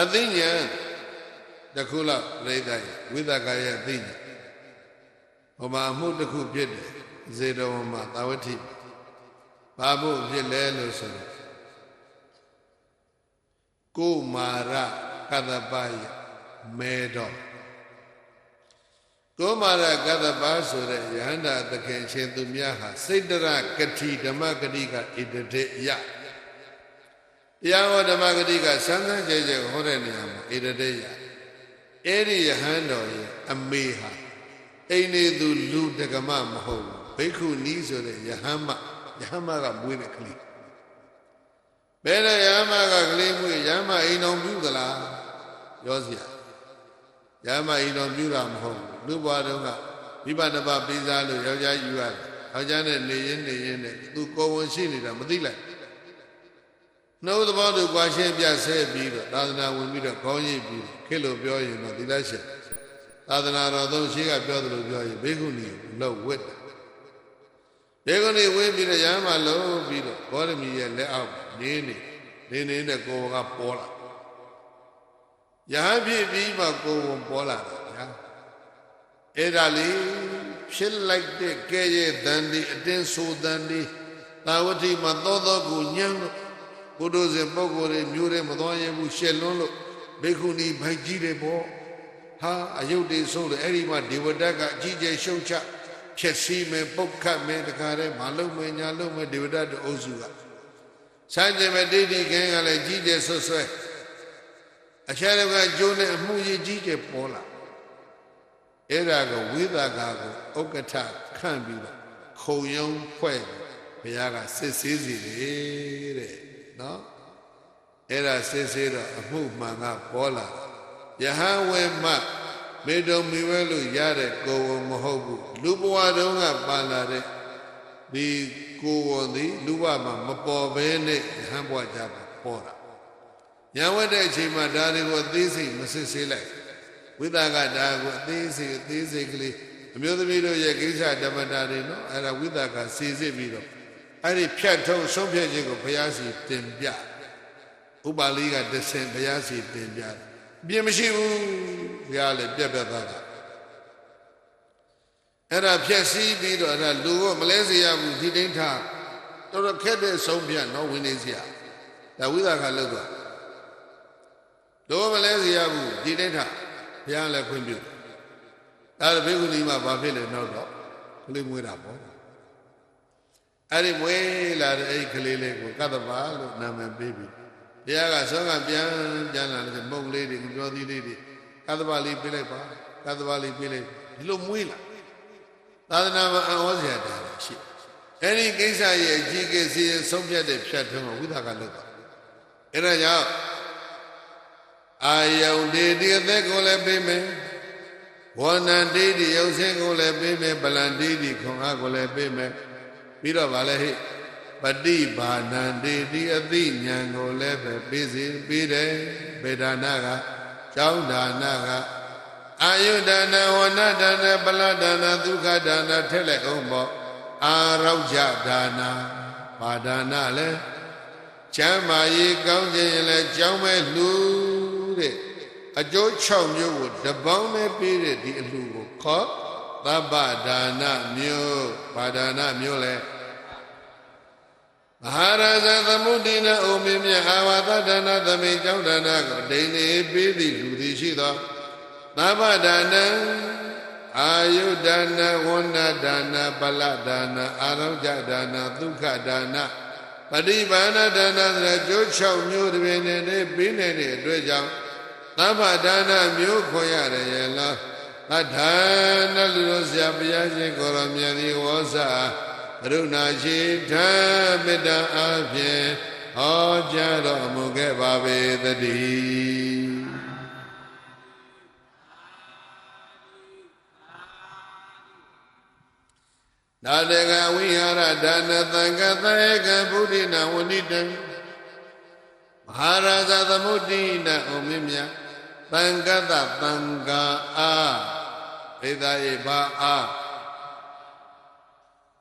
အသိဉာဏ်တခုလောက်ပြိဿရဲ့ဝိသကရဲ့အသိဉာဏ်ဟောမှာအမှုတစ်ခုဖြစ်တယ်ဇေတဝမသာဝတိဘာဖို့ဖြစ်လဲလို့ဆိုတော့ကိုမာရကတ္တပယမဲတော်ကိုမာရကတ္တပဆိုတဲ့ယဟန္တာသခင်ရှင်သူများဟာစိတ်တရကတိဓမ္မဂတိကဣတတေယတရားဟောဓမ္မဂတိကစမ်းစမ်းကြဲကြဲဟောတဲ့နေရာမှာဣတတေယအဲ့ဒီယဟန်တော်ရဲ့အမေဟာအိမ်နေသူလူတက္ကမမဟုတ်ဘူးဘိက္ခုနီးဆိုတဲ့ယဟန်မကမွေးတဲ့ကလေးဘယ်နဲ့ယဟန်မကကလေးမွေးယဟန်မအိမ်တော်ပြုသလားပြောစရာယဟန်မအိမ်တော်ပြုတာမဟုတ်ဘူးလူဘွားတုန်းကမိဘတစ်ပါးပေးစားလို့ယောက်ျားယူရတယ်ယောက်ျားနဲ့နေရင်နဲ့သူကိုယ်ဝန်ရှိနေတာမသိလိုက်နှုတ်သဘောတူကွာရှင်းပြဆဲပြီးတော့သာသနာဝင်ပြီးတော့ခေါင်းရိပ်ပြီးခေလို့ပြောရင်တော့ဒီလားရှင်သာသနာတော်သုံးရှိကပြောသလိုပြောရင်ဘေကုဏီလောက်ဝတ်ဘေကုဏီဝင်းပြီးတော့ရဟန်းမလုံးပြီးတော့ဘောရမီရဲ့လက်အောက်နေနဲ့ကိုယ်ကပေါ်လာယဟန်ဖြစ်ပြီးမှကိုယ်ဝန်ပေါ်လာတယ်ဗျာအဲ့ဒါလေးဖြစ်လိုက်တဲ့ကဲရဲ့တန်ဒီအတင်းဆိုတန်ဒီသာဝတိမှာသောကိုညံလို့ဘုဒ္ဓဇင်ပုဂ္ဂိုလ်တွေမျိုးတွေမသွားရဘူးရှက်လွန်းလို့ဘေကုဏီဘိုက်ကြီးတယ်ပေါ့ဟာအယုတ်တွေဆုံးတယ်အဲ့ဒီမှာဒေဝတတ်ကအကြီးကျယ်ရှုံချဖြက်စီးမယ်ပုတ်ခတ်မယ်တခါတည်းမလုံးမယ်ညာလုံးမယ်ဒေဝတတ်တို့အုပ်စုကစัจ jin မဲ့ဒိဋ္ဌိကင်းကလည်းကြီးကျယ်ဆွဲအချမ်းကကျိုးနဲ့အမှုကြီးကြီးကျယ်ပေါ်လာအဲ့ဒါကဝိသကာကိုဥက္ကဋ္ဌခန့်ပြီးတော့ခုံရုံးဖွဲ့ဘုရားကစစ်ဆေးစီတယ်တဲ့နော်အဲ့ဒါစစ်ဆေးတော့အမှုမှန်ကပေါ်လာယဟန်ဝေမမေတုံမိဝဲလို့ရတဲ့ကိုယ်ဝန်မဟုတ်ဘူးလူဘဝတုန်းကပါလာတဲ့ဒီကိုယ်ဝန်ဒီလူဘမှာမပေါ်ဘဲနဲ့ယဟန်ဘဝကြပေါ်တာညာဝတ်တဲ့အချိန်မှာဒါတွေကိုအသေးစိတ်မစစ်ဆေးလိုက်ဝိသကဒါကိုအသေးစိတ်ကလေးအမျိုးသမီးတို့ရဲ့ကိစ္စဓမ္မတာတွေနော်အဲ့ဒါဝိသကစီစစ်ပြီးတော့အဲ့ဒီဖြတ်ထုံးဆုံးဖြတ်ခြင်းကိုဘုရားစီတင်ပြဥပါလိကတဆင်ဘုရားစီတင်ပြပြင်မရှိဘူးဘုရားလည်းပြတ်သားတာအဲ့ဒါဖြက်စီးပြီးတော့အဲ့ဒါလူကိုမလဲစေရဘူးဒီတိုင်းထား တော်ခက်တဲ့ဆုံးဖြတ်နော်ဝိနည်းစရာဒါဝိသခလောက်သွားတော့မလဲစရာဘူးဒီတိဋ္ဌဘုရားလည်းခွင့်ပြုဒါဘိက္ခုနီမှာဘာဖြစ်လဲနောက်တော့ကလေးမွေးတာပေါ့အဲ့ဒီမွေးလာတဲ့အဲ့ဒီကလေးလေးကိုကတ္တဗလို့နာမည်ပေးပြီးဘုရားကဆောကပြန်လာတဲ့မုံလေးတွေပြောသီးလေးတွေကတ္တဗလေးပေးလိုက်ပါကတ္တဗလေးပေးလိုက်ဒီလိုမွေးလာသာသနာ့မှာအံ့ဩစရာတာရှိအဲ့ဒီကိစ္စရဲ့အကြီးအကဲစီရင်ဆုံးဖြတ်တဲ့ဖြတ်ထုံးကိုဝိသကလုပ်တာအဲ့ဒါကြောင့်အာယုန်ဒီအသက်ကိုလည်းပေးမယ်ဝဏ္ဏတိတိရုပ်ဆင်းကိုလည်းပေးမယ်ပလံတိတိခွန်အားကိုလည်းပေးမယ်ပြီးတော့ဗာလဲဟိပฏิဘာဏံတိတိအသိဉာဏ်ကိုလည်းပဲပေးစီပေးတယ်ဗေဒနာကကျောင်းဒါနကအာယုဒါနဝဏဒါနပလဒါနဒုက္ခဒါနထက်လိုက်အောင်ပေါ့အာရောကြဒါနဘာဒါနလဲချမ်းမာရေးကောင်းခြင်းလည်းကြောင်းမဲ့လူတဲ့အကျိုး6မျိုးကိုတပေါင်းနဲ့ပေးတဲ့ဒီအလှကိုခေါ်သဗ္ဗဒါနမျိုးဘာဒါနမျိုးလဲမဟာရာဇသမုဒိနာအိုမင်းမြတ်အာဝါသဒါနသမိန်ကျောင်းဒါနကိုဒိန်နေပေးသည့်လူသည်ရှိသောသဗ္ဗဒါနအာယုဒါနဝဏ္ဏဒါနပလဒါနအာရောကြဒါနဒုက္ခဒါနပฏิဘာဏဒါနဆိုတဲ့ကျိုး6မျိုးတွင်နဲ့ပေးနေတဲ့အတွက်ကြောင့်သဗ္ဗဒါနမျိုးခေါ်ရတယ်ရဲ့လားသဒ္ဌာနလူတို့ဆရာဘုရားရှင်ကိုရောမြတ်သည်ဝေါစာကရုဏာရှိထမေတ္တာအဖြင့်ဟောကြားတော်မူခဲ့ပါပေသတည်းနာတကဝိဟာရဒါနသံဃသယေကဗုဒ္ဓနာဝဏိတံမဟာရာဇသမုဒ္ဒိနာဩမင်းမြတ်သံဃတသံဃာအားဧသာယေဘာအား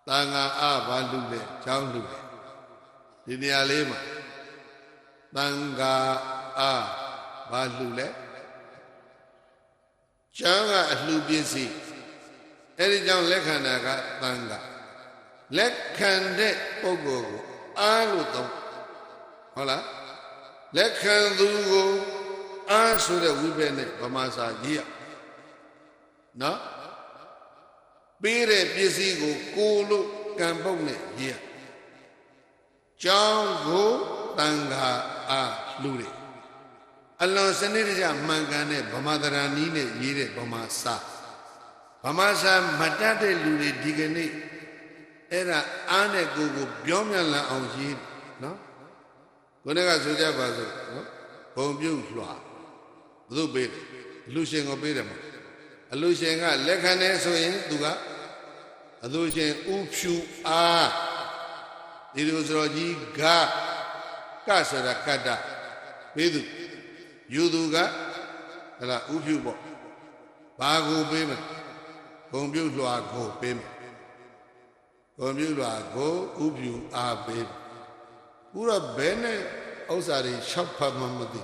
သံဃာအားဘာလူလဲကျောင်းလူလဲဒီနေရာလေးမှာသံဃာအားဘာလူလဲကျောင်းကအလှပစ္စည်းအဲ့ဒီကြောင့်လက်ခံတာကသံဃာလက်ခံတဲ့ပုဂ္ဂိုလ်ကိုအားလို့သုံးဟုတ်လားလက်ခံသူကိုအားဆိုတဲ့ဝိပဿနာဗမာစာကြီးရနော်ပေးတဲ့ပစ္စည်းကိုကိုလို့ကံပုတ်နဲ့ရေးရကျောင်းကိုတန်ခါအားလူတွေအလွန်စနစ်တကျမှန်ကန်တဲ့ဗမာသရဏီးနဲ့ရေးတဲ့ဗမာစာဗမာစာမတတ်တဲ့လူတွေဒီကနေ့အဲ့ဒါအားနဲ့ကိုပြောမြန်လာအောင်ရေးနော်ခုနကဆိုကြပါစို့နော်ဘုံပြုတ်လွှာဘုသူပေးတယ်အလူရှင်ကိုပေးတယ်မဟုတ်အလူရှင်ကလက်ခံတယ်ဆိုရင်သူကအလူရှင်ဥဖြူအားဒီလိုဆိုတော့ကြီးကဆိုတာကတ္တပေးသူယူသူကဟလာဥဖြူပေါ့ဘာကိုပေးမလဲဘုံပြုတ်လွှာကိုပေးမယ်ဘုံပြုတ်လွှာကိုဥဖြူအားပေးဥရဘဲနဲ့ဥစ္စာတွေ၆ဖတ်မှမသိ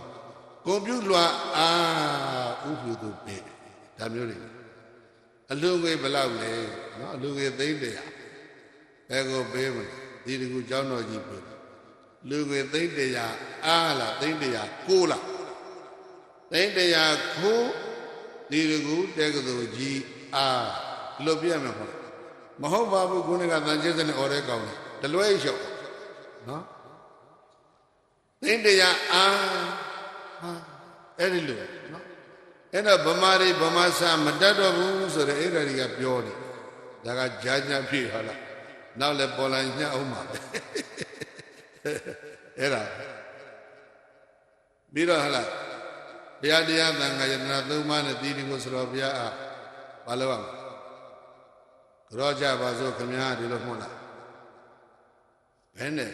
ကွန်ပျူလွှာဥဖြူသူပေးတယ်ဒါမျိုးတွေအလူငွေဘယ်လောက်လဲနော်အလူငွေသိန်း100ဘယ်ကိုပေးမလဲဒီတကူကျောင်းတော်ကြီးပေးလူငွေသိန်း100လားသိန်း100ကိုလားသိန်း100ခိုးဒီတကူတဲကတော်ကြီးလွတ်ပြရမယ်ခေါ်မဟုတ်ပါဘူးခုနကတန်ကျဲစနဲ့អော်တဲ့ကောင်တလွဲလျှောက်နော်သိန်း100အဲ့ဒီလိုနော်အဲ့တော့ဗမာတွေဗမာစာမတတ်တော့ဘူးဆိုတော့အဲ့ဒါတွေကပြောနေဒါကဂျားဂျားဖြစ်ဟာလားနောက်လည်းပေါ်လာညှအောင်ပါပဲအဲ့ဒါပြီးတော့ဟာလားဘုရားတရားသံဃာယတနာသုံးပါးနဲ့တည်တည်ကိုဆိုတော့ဘုရားအားဘာလို့အောင်ကြောကြပါစို့ခမည်းဒီလိုမှတ်လားဘယ်နဲ့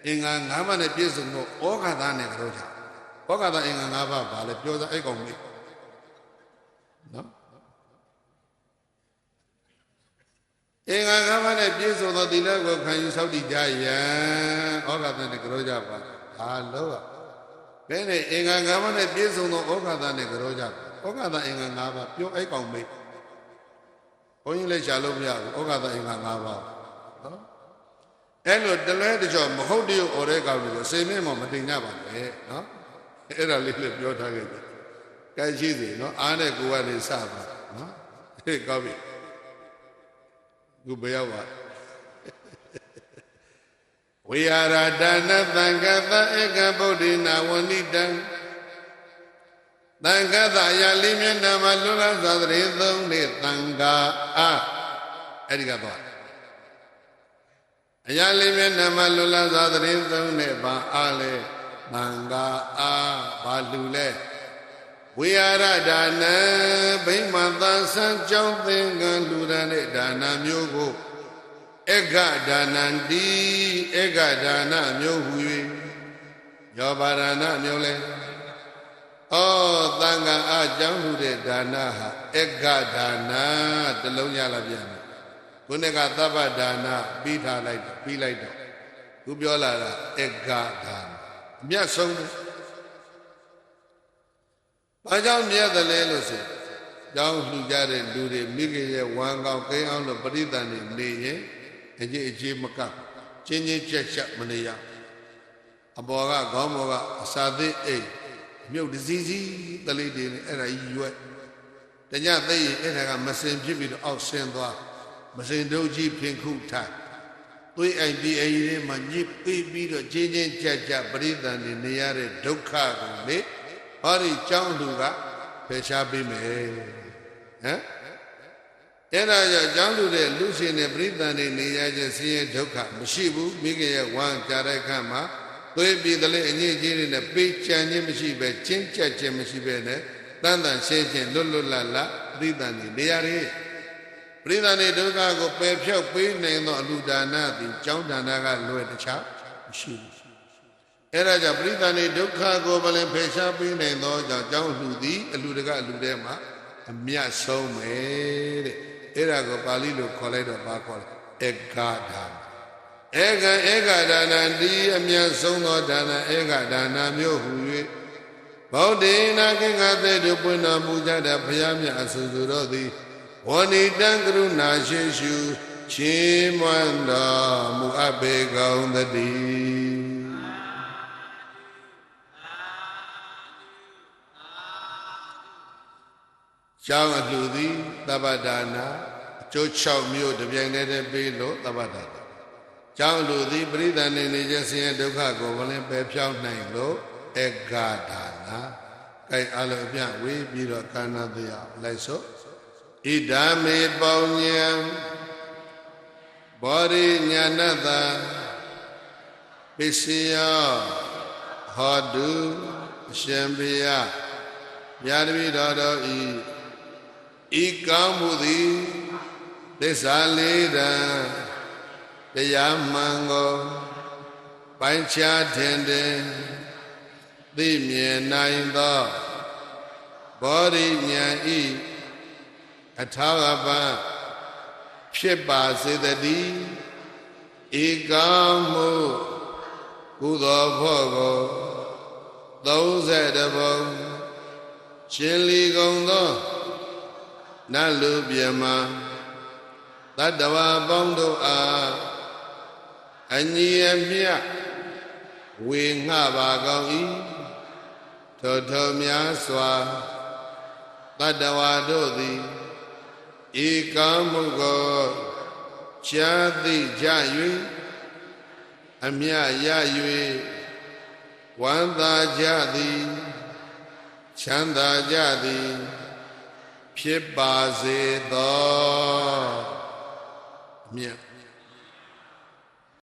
အင်္ဂါ၅ပါးနဲ့ပြည့်စုံတော့ဩဃာသနဲ့ကြောကြဩဃာသအင်္ဂါ၅ပါးဘာလဲပြောစားအဲ့ကောင်မေးနော်အင်္ဂါ၅ပါးနဲ့ပြည့်စုံသောသီလကိုခံယူဆောက်တည်ကြရန်ဩဃာသနဲ့ကြောကြပါဘာလို့อ่ะဘယ်နဲ့အင်္ဂါ၅ပါးနဲ့ပြည့်စုံသောဩဃာသနဲ့ကြောကြဩဃာသအင်္ဂါ၅ပါးပြောအဲ့ကောင်မေးဘုန်းကြီးလည်းရှာလို့မရဘူးဩဃာသအင်္ဂါ၅ပါးနော် အဲ့လိုတလဲတကြောမဟုတ်တည်းဩတဲ့ကောင်တွေကိုစိတ်နဲ့မှမတင်ကြပါနဲ့နော်အဲ့ဒါလေးလည်းပြောထားခဲ့တယ်ကဲရှိစီနော်အားနဲ့ကိုယ်ကနေစပါနော်ဟေးကောင်းပြီခုဘယ်ရောက်ပါဝိဟာရဒါနသံဃတဧကဗုဒ္ဓိနာဝဏိတံသံဃတအရာလေးမျက်နှာမှာလွတ်လပ်စွာသရေသုံးနေသံဃာအားအဲ့ဒီကတော့အရာလေးမျက်နှာမှာလွတ်လပ်စွာသရေသုံးနေပါအားလေသံဃာအားဘာလူလဲဝိဟာရဒါနဗိမာန်သာဆံကြောင်းသင်္ကန်းလူရန်တဲ့ဒါနမျိုးကိုဧကဒါနံတိဧကဒါနမျိုးဟူ၍ယောဘာဒါနမျိုးလဲဩသံဃာအကြောင်းဟူတဲ့ဒါနဟာဧကဒါနတလုံးရလာပြန်ပြီခုနကသဗ္ဗဒါနပြီးထားလိုက်ပြီးလိုက်တော့ခုပြောလာတာဧကဒါနအမြတ်ဆုံးဘာကြောင့်မြတ်တယ်လဲလို့ဆိုကြောင်းလှူကြတဲ့လူတွေမိခင်ရဲ့ဝမ်းကောင်းကိန်းအောင်လို့ပရိသတ်နေနေရင်အကြီးမကချင်းချင်းကြက်ချက်မနေရအပေါ်ကခေါင်းပေါ်ကအစာသစ်အိမ်မြုပ်တစည်းစည်းတလေးတွေနဲ့အဲ့ဒါကြီးရွက်တညသိရင်အဲ့ဒါကမစင်ဖြစ်ပြီးတော့အောက်ဆင်းသွားမစင်တို့ကြီးဖင်ခုထိုင်သွေးအိမ်ဒီအိမ်လေးမှာညစ်ပေးပြီးတော့ချင်းချင်းကြက်ချက်ပရိသတ်နေနေရတဲ့ဒုက္ခကိုလေဟောဒီကြောင်းလူကဖယ်ရှားပေးမယ်ဟမ်အဲ့ဒါကြောင့်ကျောင်းလူတဲ့လူရှင်နဲ့ပရိသတ်နေနေရခြင်းဆင်းရဲဒုက္ခမရှိဘူးမိခင်ရဲ့ဝမ်းကြားတဲ့ခါမှာသွေးပြည်တလေးအညစ်အကြေးတွေနဲ့ပေးချမ်းခြင်းမရှိပဲချင်းကြက်ခြင်းမရှိပဲနဲ့တန်တန်ရှင်းခြင်းလွတ်လွတ်လပ်လပ်ပရိသတ်နေနေရတယ်ပရိသတ်နေဒုက္ခကိုပယ်ဖြောက်ပေးနိုင်သောအလူဒါနသည်ကျောင်းဒါနကလွယ်တခြားမရှိဘူးအဲ့ဒါကြောင့်ပရိသတ်နေဒုက္ခကိုပလင်ဖယ်ရှားပေးနိုင်သောကြောင့်ကျောင်းလူသည်အလူတကအလူထဲမှာအမြတ်ဆုံးပဲတဲ့အဲ့ဒါကိုပါဠိလိုခေါ်လိုက်တော့ဘာခေါ်လဲဧကဒါနဧကဒါနဒီအမြတ်ဆုံးသောဒါနဧကဒါနမျိုးဟူ၍ဗုဒ္ဓေနာကိင္ကသေတုပွင့်တော်မူကြတဲ့ဘုရားမြတ်အဆူဆူတို့သည်ဝဏိတံကရုဏာရှိရှုချီးမွမ်းတော်မူအပ်ပေကုန်သတည်းကျောင်းအလှူသည်သဗ္ဗဒါနာအကျိုး6မျိုးတစ်ပြိုင်တည်းပေးလို့သဗ္ဗဒါနာကျောင်းအလှူသည်ပရိသတ်နေနေခြင်းဆင်းရဲဒုက္ခကိုဝလင်းပယ်ဖြောင်းနိုင်လို့ဧကဒါနာကိုင်အလုံးအပြဝေးပြီးတော့ကာဏတရားလိုက်စို့ဣဒာမေပေါညံဘောရိညာဏတပစ္စယဟောတုအရှင်ဘုရားญาတိတော်တို့ဤကောင်းမှုသည်သစ္စာလေးတန်တရားမှန်ကိုပိုင်းခြားထင်တယ်သိမြင်နိုင်သောဘောရိညာဤအထာဝပဖြစ်ပါစေတည်းဤကောင်းမှုကုသိုလ်ဖို့ကို30ဘုံရှင်လီကုန်သောနတ်လူပြမတတ္တဝါပေါင်းတို့အားအညီအမျှဝေငှပါကောင်း၏ထိုထိုများစွာတတ္တဝါတို့သည်ဤကောင်းမှုကိုကြားသိကြ၍အမျှရ၍ဝမ်းသာကြသည်ချမ်းသာကြသည်ဖြစ်ပါစေသောမြတ်